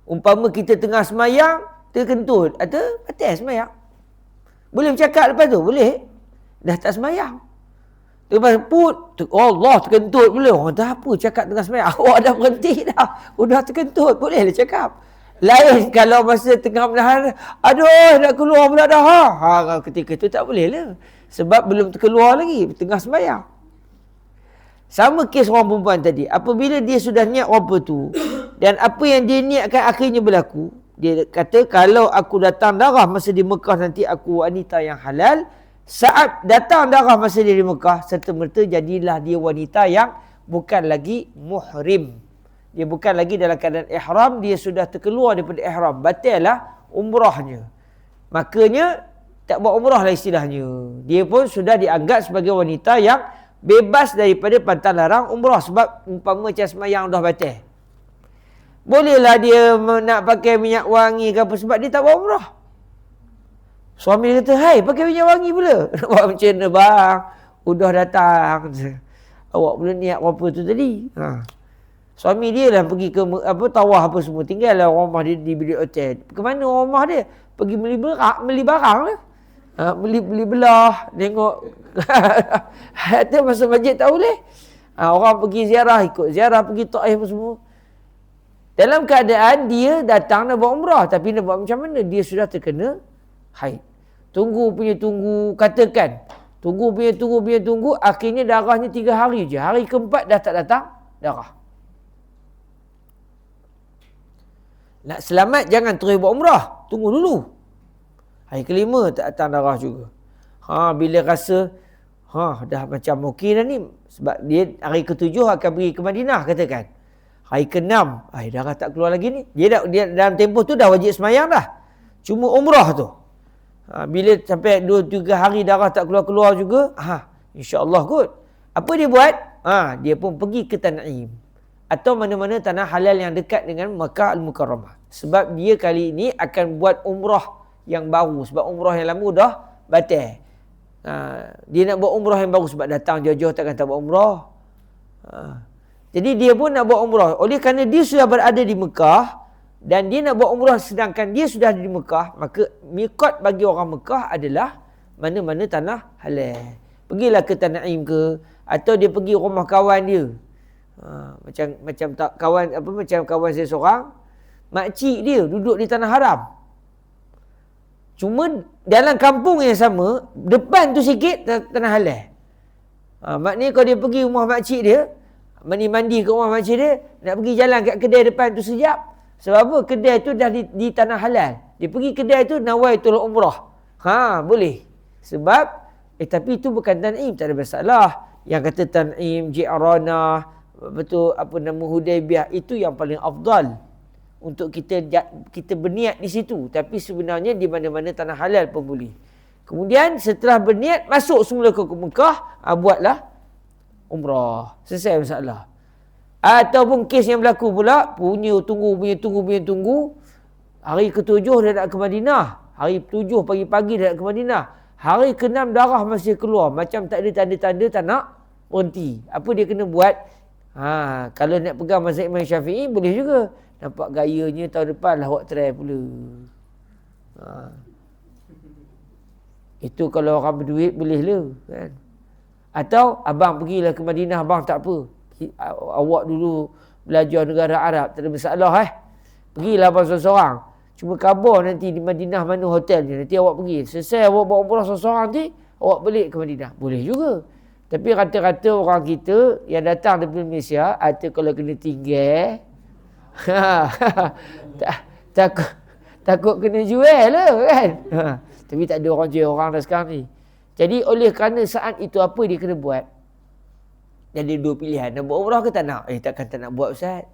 Umpama kita tengah semayang, terkentut, atau batal semayang. Boleh bercakap lepas tu? Boleh. Dah tak semayang. Lepas put, Allah terkentut pula. Orang dah apa cakap tengah semayang? Awak dah berhenti dah. Udah terkentut, boleh lah cakap. Lain kalau masa tengah menahan, aduh nak keluar pula dah. Ketika tu tak boleh lah. Sebab belum terkeluar lagi, tengah sembahyang. Sama kes orang perempuan tadi. Apabila dia sudah niat apa tu, dan apa yang dia niatkan akhirnya berlaku, dia kata kalau aku datang darah masa di Mekah nanti, aku wanita yang halal. Saat datang darah masa dia di Mekah, serta-merta jadilah dia wanita yang bukan lagi muhrim. Dia bukan lagi dalam keadaan ihram, dia sudah terkeluar daripada ihram. Batal lah umrahnya. Makanya tak buat umrah lah istilahnya. Dia pun sudah dianggap sebagai wanita yang bebas daripada pantang larang umrah. Sebab umpama macam semayang dah batal. Bolehlah dia nak pakai minyak wangi ke apa, sebab dia tak buat umrah. Suami kata, hai pakai minyak wangi pula. Nak buat macam mana bang? Udah datang. Awak belum niat apa tu tadi. Suami dia lah pergi ke tawaf apa semua. Tinggallah rumah dia di bilik hotel. Ke mana rumah dia? Pergi beli barang lah. Beli belah. Tengok. Itu masa masjid tak boleh. Orang pergi ziarah, ikut ziarah, pergi Taif apa semua. Dalam keadaan dia datang nak buat umrah. Tapi nak buat macam mana? Dia sudah terkena haid. Tunggu. Katakan. Tunggu. Akhirnya darahnya 3 hari je. Hari keempat dah tak datang darah. Nak selamat jangan terus buat umrah. Tunggu dulu. Hari kelima tak datang darah juga. Bila rasa dah macam okey dah ni. Sebab dia hari ketujuh akan pergi ke Madinah katakan. Hari keenam, darah tak keluar lagi ni. Dia dalam tempoh tu dah wajib semayang dah. Cuma umrah tu. Bila sampai 2-3 hari darah tak keluar-keluar juga, insya-Allah kot. Apa dia buat? Dia pun pergi ke Tan'im atau mana-mana tanah halal yang dekat dengan Makkah Al-Mukarramah. Sebab dia kali ini akan buat umrah yang baru. Sebab umrah yang lama dah batal. Dia nak buat umrah yang baru sebab datang jauh-jauh takkan tak buat umrah. Jadi dia pun nak buat umrah. Oleh kerana dia sudah berada di Mekah dan dia nak buat umrah sedangkan dia sudah ada di Mekah, maka miqat bagi orang Mekah adalah mana-mana tanah halal. Pergilah ke Tan'im ke, atau dia pergi rumah kawan dia. Macam kawan saya seorang, makcik dia duduk di tanah haram. Cuma dalam kampung yang sama, depan tu sikit tanah halal. Maknanya kalau dia pergi rumah makcik dia, mandi-mandi ke rumah makcik dia, nak pergi jalan kat kedai depan tu sekejap. Sebab apa? Kedai tu dah di tanah halal. Dia pergi kedai tu nawai tolong umrah. Boleh. Sebab tapi itu bukan Tan'im, tak ada masalah. Yang kata Tan'im, Ji'ranah, Hudaybiyah, itu yang paling afdal untuk kita berniat di situ. Tapi sebenarnya di mana-mana tanah halal pun boleh. Kemudian setelah berniat masuk semula ke Mekah, buatlah umrah. Selesai masalah. Ataupun kes yang berlaku pula, punya tunggu. Hari ke-7 dia nak ke Madinah. Hari ke-7 pagi-pagi dia nak ke Madinah. Hari ke-6 darah masih keluar. Macam tak ada tanda-tanda tak nak berhenti. Apa dia kena buat? Kalau nak pegang mazhab Imam Syafi'i boleh juga. Nampak gayanya tahun depan lah awak try pula. Itu kalau orang berduit boleh lah kan. Atau abang pergilah ke Madinah abang, tak apa. Awak dulu belajar negara Arab, tak ada masalah Pergilah abang seorang-seorang. Cuma khabar nanti di Madinah mana hotelnya. Nanti awak pergi. Selesai awak buat umrah seorang-seorang nanti, awak balik ke Madinah. Boleh juga. Tapi rata-rata orang kita yang datang dari Malaysia, atau kalau kena tinggal, takut kena jual lah kan. Tapi tak ada orang jual orang dah sekarang ni. Jadi oleh kerana saat itu apa dia kena buat? Jadi dua pilihan. Nak buat umrah ke tak nak? Takkan tak nak buat Ustaz.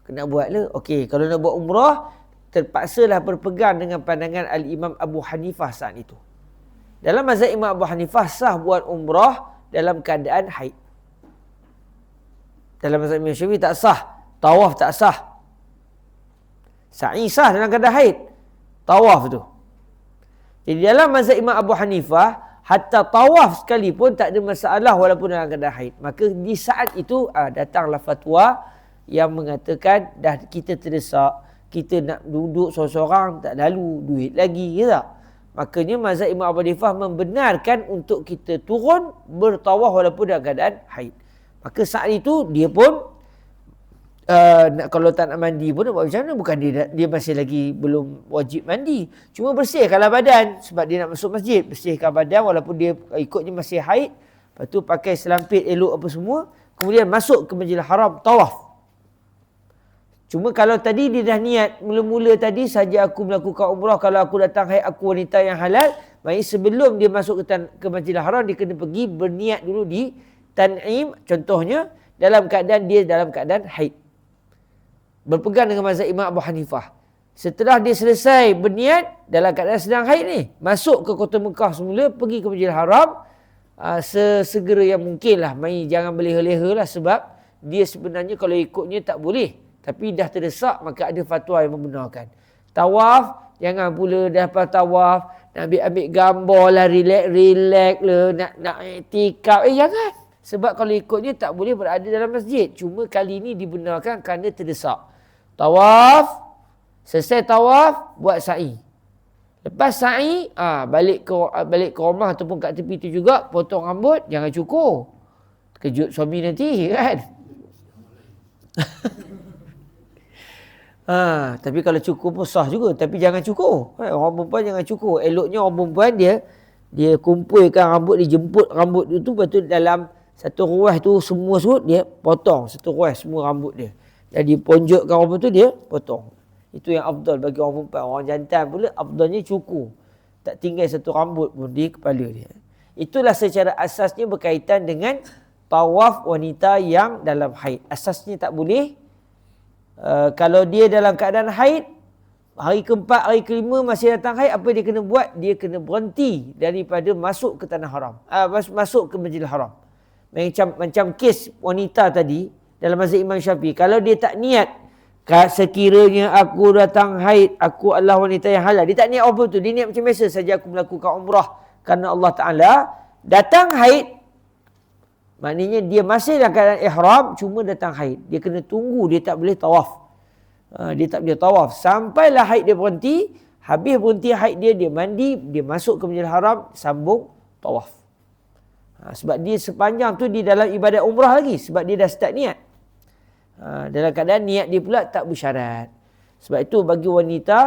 Kena buat lah. Okey, kalau nak buat umrah, terpaksalah berpegang dengan pandangan Al-Imam Abu Hanifah saat itu. Dalam mazhab Imam Abu Hanifah sah buat umrah dalam keadaan haid. Dalam mazhab Imam Syafi'i tak sah. Tawaf tak sah. Sa'i sah dalam keadaan haid. Tawaf tu. Jadi dalam mazhab Imam Abu Hanifah, hatta tawaf sekalipun tak ada masalah walaupun dalam keadaan haid. Maka di saat itu datanglah fatwa yang mengatakan dah kita terdesak, kita nak duduk seorang-seorang, tak lalu duit lagi, ya tak? Makanya mazhab Imam Abu Hanifah membenarkan untuk kita turun bertawaf walaupun dalam keadaan haid. Maka saat itu dia pun kalau tak nak mandi pun nak buat macam mana? Bukan dia masih lagi belum wajib mandi. Cuma bersihkanlah badan sebab dia nak masuk masjid. Bersihkan badan walaupun dia ikutnya masih haid. Lepas tu pakai selampit elok apa semua. Kemudian masuk ke Masjidil Haram, tawaf. Cuma kalau tadi dia dah niat mula-mula tadi saja aku melakukan umrah, kalau aku datang haid aku wanita yang halal, baik sebelum dia masuk ke Masjidil Haram dia kena pergi berniat dulu di Tan'im contohnya dalam keadaan dia dalam keadaan haid. Berpegang dengan mazhab Imam Abu Hanifah. Setelah dia selesai berniat dalam keadaan sedang haid ni, masuk ke kota Mekah semula, pergi ke Masjidil Haram sesegera yang mungkin lah. Jangan berleha-leha lah sebab dia sebenarnya kalau ikutnya tak boleh. Tapi dah terdesak maka ada fatwa yang membenarkan. Tawaf, jangan pula dah lepas tawaf nak ambil gambar lah, relax lah, nak iktikaf. Jangan. Sebab kalau ikutnya tak boleh berada dalam masjid. Cuma kali ini dibenarkan kerana terdesak. Tawaf, selesai tawaf, buat sa'i. Lepas sa'i, balik ke rumah ataupun kat tepi tu juga, potong rambut, jangan cukur. Kejut suami nanti kan. Tapi kalau cukur pun sah juga. Tapi jangan cukur. Orang perempuan jangan cukur. Eloknya orang perempuan dia kumpulkan rambut, dia jemput rambut tu, lepas tu dalam satu ruas tu semua surut dia potong. Satu ruas semua rambut dia. Jadi ponjokkan rambut tu dia potong. Itu yang afdal bagi orang perempuan. Orang jantan pula afdalnya cukur. Tak tinggal satu rambut pun di kepala dia. Itulah secara asasnya berkaitan dengan tawaf wanita yang dalam haid. Asasnya tak boleh. Kalau dia dalam keadaan haid, Hari keempat, hari kelima masih datang haid, apa dia kena buat? Dia kena berhenti daripada masuk ke tanah haram. Masuk ke Masjidil Haram. Macam kes wanita tadi dalam mazhab Imam Syafi'i, kalau dia tak niat, sekiranya aku datang haid, aku adalah wanita yang halal. Dia tak niat apa tu. Dia niat macam biasa saja, aku melakukan umrah kerana Allah Ta'ala. Datang haid, maknanya dia masih dalam keadaan ihram, cuma datang haid. Dia kena tunggu, dia tak boleh tawaf. Dia tak boleh tawaf. Sampailah haid dia berhenti. Habis berhenti haid dia, dia mandi, dia masuk ke Masjidil Haram, sambung tawaf. Sebab dia sepanjang tu di dalam ibadat umrah lagi. Sebab dia dah start niat. Dalam keadaan niat dia pula tak bersyarat. Sebab itu bagi wanita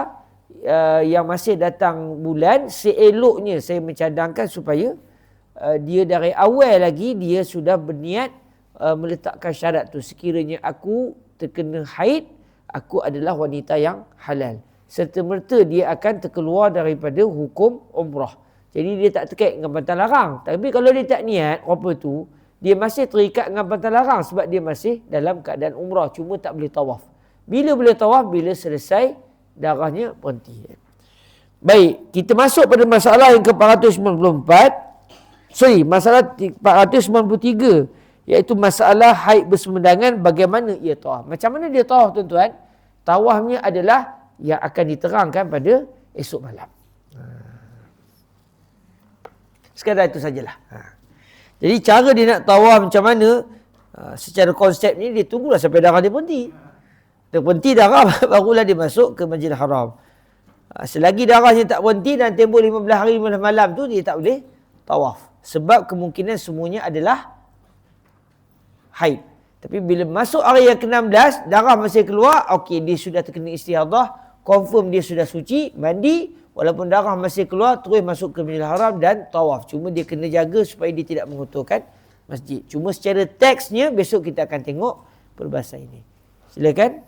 yang masih datang bulan, seeloknya saya mencadangkan supaya dia dari awal lagi dia sudah berniat meletakkan syarat tu. Sekiranya aku terkena haid, aku adalah wanita yang halal. Serta-merta dia akan terkeluar daripada hukum umrah. Jadi dia tak terkait dengan pantang larang. Tapi kalau dia tak niat apa tu, dia masih terikat dengan pantang larang sebab dia masih dalam keadaan umrah, cuma tak boleh tawaf. Bila boleh tawaf? Bila selesai darahnya berhenti. Baik, kita masuk pada masalah yang ke-494. Masalah 493, iaitu masalah haid bersemedangan, bagaimana ia tawaf. Macam mana dia tawaf, tuan-tuan? Tawafnya adalah yang akan diterangkan pada esok malam. Sekadar itu sajalah. Jadi cara dia nak tawaf macam mana, secara konsep ni dia tunggulah sampai darah dia berhenti. Dia berhenti darah, barulah dia masuk ke Masjidil Haram. Selagi darahnya tak berhenti dan tempoh 15 hari 15 malam tu, dia tak boleh tawaf. Sebab kemungkinan semuanya adalah haid. Tapi bila masuk hari yang ke-16, darah masih keluar, okey, dia sudah terkena istihadah, confirm dia sudah suci, mandi, walaupun darah masih keluar, terus masuk ke Masjidil Haram dan tawaf. Cuma dia kena jaga supaya dia tidak mengotorkan masjid. Cuma secara teksnya, besok kita akan tengok perbahasan ini. Silakan.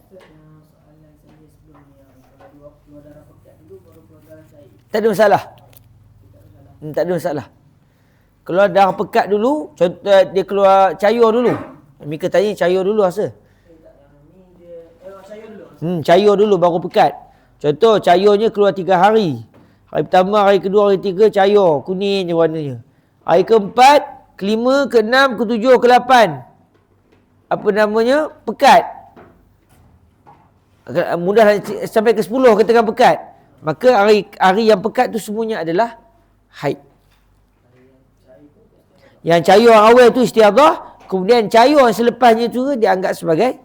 Tak ada masalah. Tak ada masalah. Keluar darah pekat dulu, contoh dia keluar cayur dulu. Mika tanya cayur dulu rasa. Cayur dulu baru pekat. Contoh cayurnya keluar 3 hari. Hari pertama, hari kedua, hari ketiga cayur, kuning je warnanya. Hari keempat, kelima, keenam, ketujuh, ke-8. Apa namanya? Pekat. Mudah sampai ke 10 katakan pekat. Maka hari yang pekat tu semuanya adalah haid. Yang cayur yang awal tu istihadah, kemudian cayur yang selepasnya tu dianggap sebagai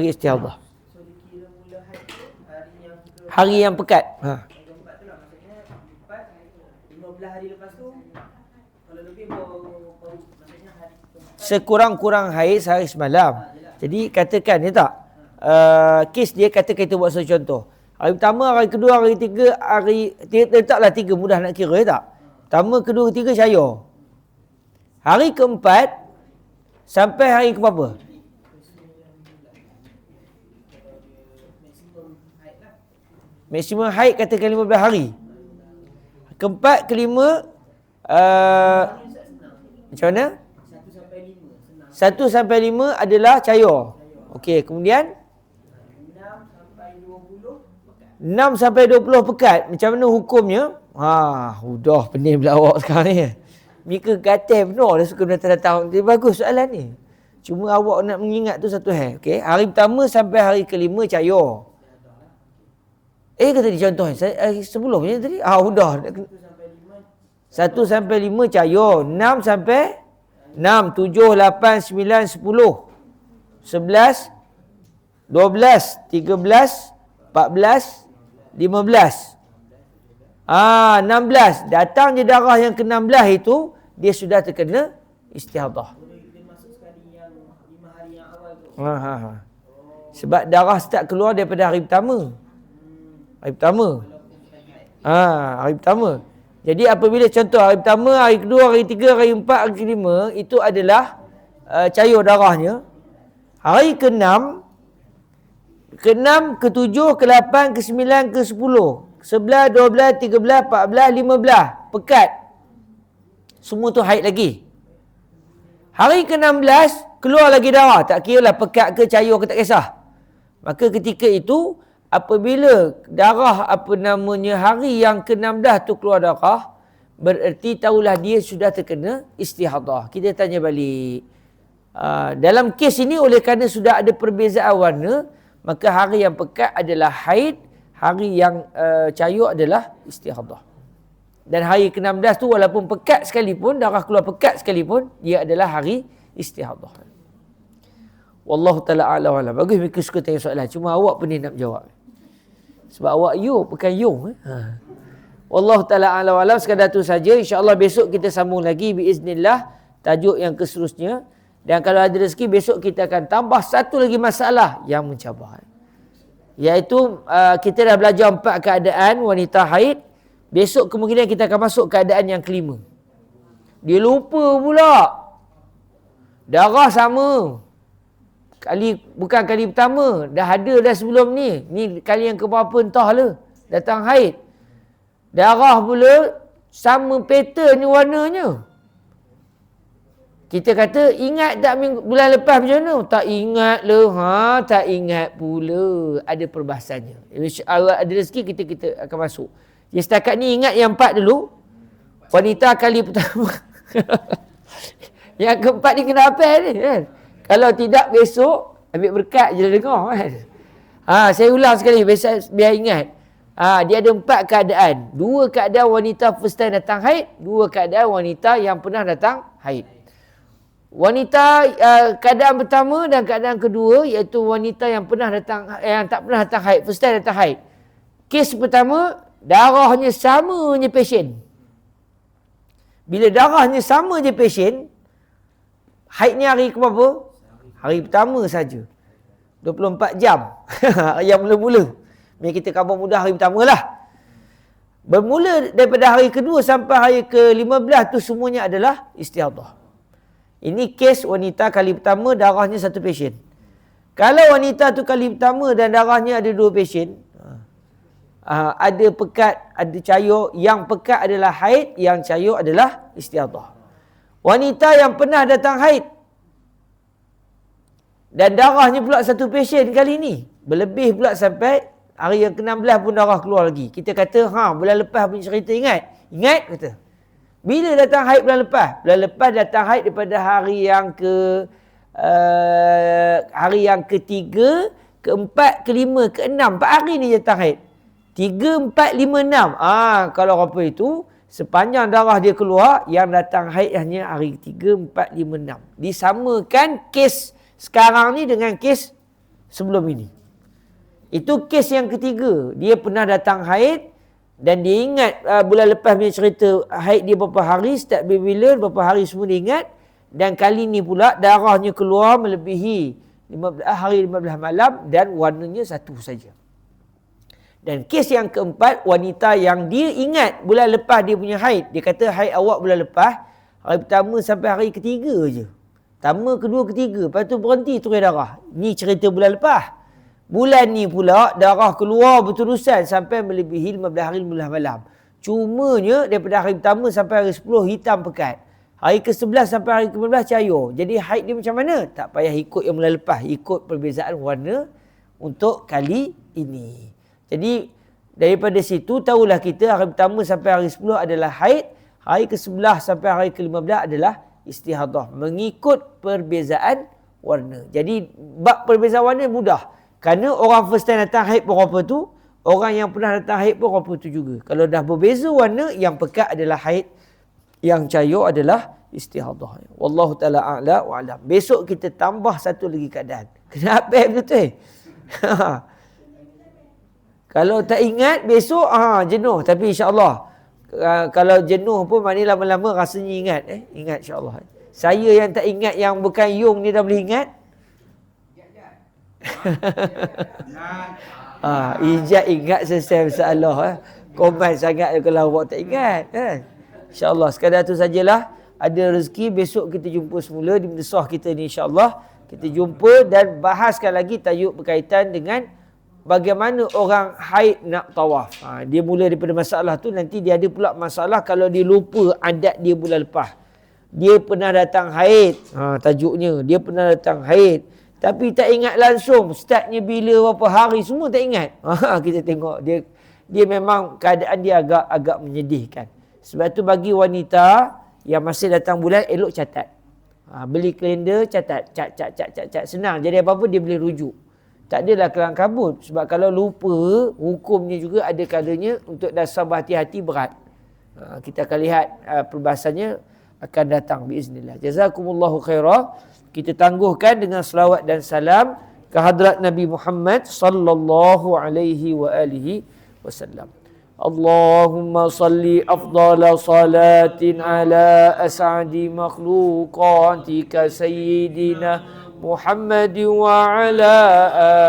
istihadah. Hari yang pekat. Sekurang-kurang haid sehari semalam. Jadi katakan ya tak, kes dia kata kita buat satu contoh. Hari pertama, hari kedua, hari ketiga, letaklah 3 mudah nak kira ya tak. Pertama, kedua, ketiga cayur. Hari keempat sampai hari ke berapa? Maksimum haid katakan 15 hari. Keempat, kelima, macam mana? 1 sampai 5 adalah cayur. Okey, kemudian 6 sampai 20 pekat. Macam mana hukumnya? Udah pening pula awak sekarang ni. Mika kata benar dah suka datang-datang. Dia bagus soalan ni. Cuma awak nak mengingat tu satu hal. Okey, hari pertama sampai hari kelima cayur. Kata dia contoh sebelumnya tadi. Udah. 1 sampai 5 cayur. 6 sampai 6, 7, 8, 9, 10, 11, 12, 13, 14, 15. 16. Datang je darah yang ke-16 itu, dia sudah terkena istihadah. Dia masuk sekali yang 5 hari yang awal tu. Sebab darah start keluar daripada hari pertama. Hari pertama. Jadi apabila contoh hari pertama, hari kedua, hari ketiga, hari keempat, hari kelima, itu adalah cayur darahnya. Hari ke-6, ke-6, ke-7, ke-8, ke-9, ke-10, 11, 12, 13, 14, 15. Pekat. Semua tu haid lagi. Hari ke-16, keluar lagi darah. Tak kira lah pekat ke cayur ke tak kisah. Maka ketika itu, apabila darah hari yang ke-16 tu keluar darah, bererti tahulah dia sudah terkena istihadah. Kita tanya balik. Dalam kes ini oleh kerana sudah ada perbezaan warna, maka hari yang pekat adalah haid, hari yang cair adalah istihadah. Dan hari ke-16 tu walaupun pekat sekalipun, darah keluar pekat sekalipun, dia adalah hari istihadah. Wallahu ta'ala a'lam wa a'lam. Bagus mereka suka tanya soalan, cuma awak pun ni nak jawab. Sebab awak you bukan yung. Wallahu ta'ala a'lam wa a'lam. Sekadar tu saja. InsyaAllah besok kita sambung lagi biiznillah tajuk yang keseterusnya. Dan kalau ada rezeki besok kita akan tambah satu lagi masalah yang mencabar. Iaitu kita dah belajar 4 keadaan wanita haid. Besok kemungkinan kita akan masuk keadaan yang kelima. Dia lupa pula. Darah sama. Bukan kali pertama. Dah ada dah sebelum ni. Ni kali yang keberapa entah lah. Datang haid. Darah pula sama pattern ni warnanya. Kita kata, ingat tak bulan lepas macam mana? Tak ingat lah. Tak ingat pula. Ada perbahasannya. Ada rezeki kita akan masuk. Jadi setakat ni ingat yang 4 dulu. Wanita kali pertama. Yang keempat ni kena apa ni? Kan? Kalau tidak besok, ambil berkat je lah dengar. Kan? Saya ulang sekali biar ingat. Dia ada 4 keadaan. 2 keadaan wanita first time datang haid. 2 keadaan wanita yang pernah datang haid. Wanita keadaan pertama dan keadaan kedua iaitu wanita yang tak pernah datang haid, first time datang haid. Kes pertama, darahnya sama je pasien. Bila darahnya sama je pasien, haidnya hari ke berapa? Hari pertama saja. 24 jam. Yang mula-mula. Biar kita khabar mudah hari pertama lah. Bermula daripada hari kedua sampai hari ke-15 tu semuanya adalah istihadah. Ini kes wanita kali pertama darahnya satu pasien. Kalau wanita tu kali pertama dan darahnya ada 2 pasien, ada pekat, ada cair. Yang pekat adalah haid, yang cair adalah istihadah. Wanita yang pernah datang haid dan darahnya pula satu pasien kali ni, berlebih pula sampai hari yang ke-16 pun darah keluar lagi. Kita kata, bulan lepas punya cerita ingat? Ingat kata. Bila datang haid bulan lepas? Bulan lepas datang haid daripada hari yang ketiga, keempat, kelima, keenam. 4 hari ni datang haid. 3, 4, 5, 6. Kalau apa itu, sepanjang darah dia keluar, yang datang haid hanya hari 3, 4, 5, 6. Disamakan kes sekarang ni dengan kes sebelum ini. Itu kes yang ketiga. Dia pernah datang haid dan dia ingat bulan lepas punya cerita haid dia berapa hari, start bila, berapa hari semua dia ingat. Dan kali ni pula darahnya keluar melebihi 15 hari 15 malam dan warnanya satu saja. Dan kes yang keempat, wanita yang dia ingat bulan lepas dia punya haid. Dia kata haid awak bulan lepas, hari pertama sampai hari ketiga je. Pertama, kedua, ketiga. Lepas tu berhenti turun darah. Ni cerita bulan lepas. Bulan ni pula darah keluar berterusan sampai melebihi 15 hari 15 malam. Cumanya daripada hari pertama sampai hari 10 hitam pekat. Hari ke-11 sampai hari ke-15 cair. Jadi haid dia macam mana? Tak payah ikut yang bulan lepas. Ikut perbezaan warna untuk kali ini. Jadi daripada situ tahulah kita hari pertama sampai hari 10 adalah haid. Hari ke-11 sampai hari ke-15 adalah istihadah. Mengikut perbezaan warna. Jadi bab perbezaan warna mudah. Kerana orang first time datang haid pun apa tu, orang yang pernah datang haid pun apa tu juga. Kalau dah berbeza warna, yang pekat adalah haid, yang cair adalah istihadah. Wallahu ta'ala a'la wa a'lam. Besok kita tambah satu lagi keadaan. Kenapa betul? Kalau tak ingat besok jenuh. Tapi insya-Allah kalau jenuh pun maknanya lama-lama rasanya ingat. Ingat insya-Allah. Saya yang tak ingat yang bukan yung ni dah boleh ingat. Ijat ingat selesai masalah. Komen sangat kalau awak tak ingat. InsyaAllah sekadar tu sajalah. Ada rezeki besok kita jumpa semula di madrasah kita ni insyaAllah. Kita jumpa dan bahaskan lagi tajuk berkaitan dengan bagaimana orang haid nak tawaf. Dia mula daripada masalah tu, nanti dia ada pula masalah kalau dia lupa adat dia bulan lepas. Dia pernah datang haid. Tajuknya dia pernah datang haid. Tapi tak ingat langsung startnya bila, berapa hari, semua tak ingat. Kita tengok dia memang keadaan dia agak menyedihkan. Sebab tu bagi wanita yang masih datang bulan, elok catat. Beli kalender, catat. Cat. Senang. Jadi apa-apa dia boleh rujuk. Tak adalah kelang kabut. Sebab kalau lupa, hukumnya juga ada kalanya untuk dasar berhati-hati berat. Kita akan lihat perbahasannya akan datang biiznillah. Jazakumullahu khairah. Kita tangguhkan dengan selawat dan salam ke hadrat Nabi Muhammad sallallahu alaihi wa alihi wasallam. Allahumma salli afdala salatin ala as'adi makhluqatika sayyidina Muhammad wa ala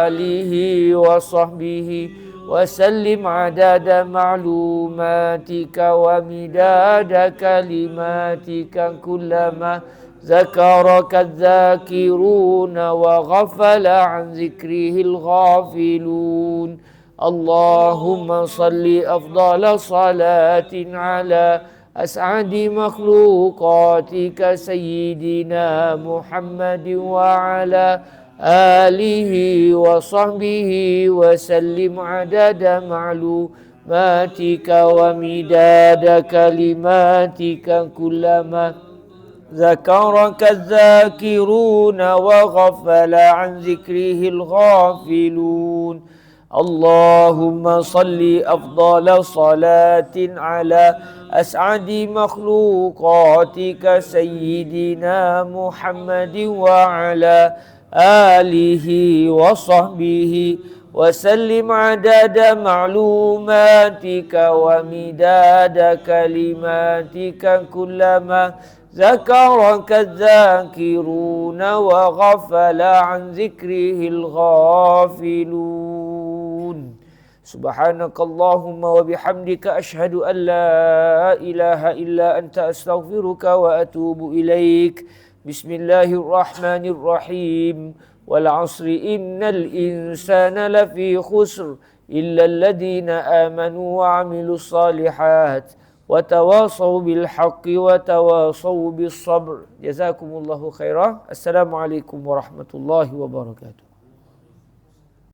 alihi wa sahbihi وسلم عدد معلوماتك ومداد كلماتك كلما ذكرك الذاكرون وغفل عن ذكره الغافلون اللهم صل أفضل صلاة على أسعد مخلوقاتك سيدنا محمد وعلى آله وصحبه وسلم عدد معلوماتك ومداد كلماتك كلما ذكرك الذاكرون وغفل عن ذكره الغافلون اللهم صل أفضل صلاة على أسعد مخلوقاتك سيدنا محمد وعلى آله وصحبه وسلم عدد معلوماتك ومداد كلماتك كلما ذكرك الذاكرون وغفل عن ذكره الغافلون سبحانك اللهم وبحمدك أشهد أن لا إله إلا أنت أستغفرك وأتوب إليك بسم الله الرحمن الرحيم والعصر إن الإنسان لفي خسر إلا الذين آمنوا وعملوا الصالحات وتواصوا بالحق وتواصوا بالصبر جزاكم الله خيرا السلام عليكم ورحمة الله وبركاته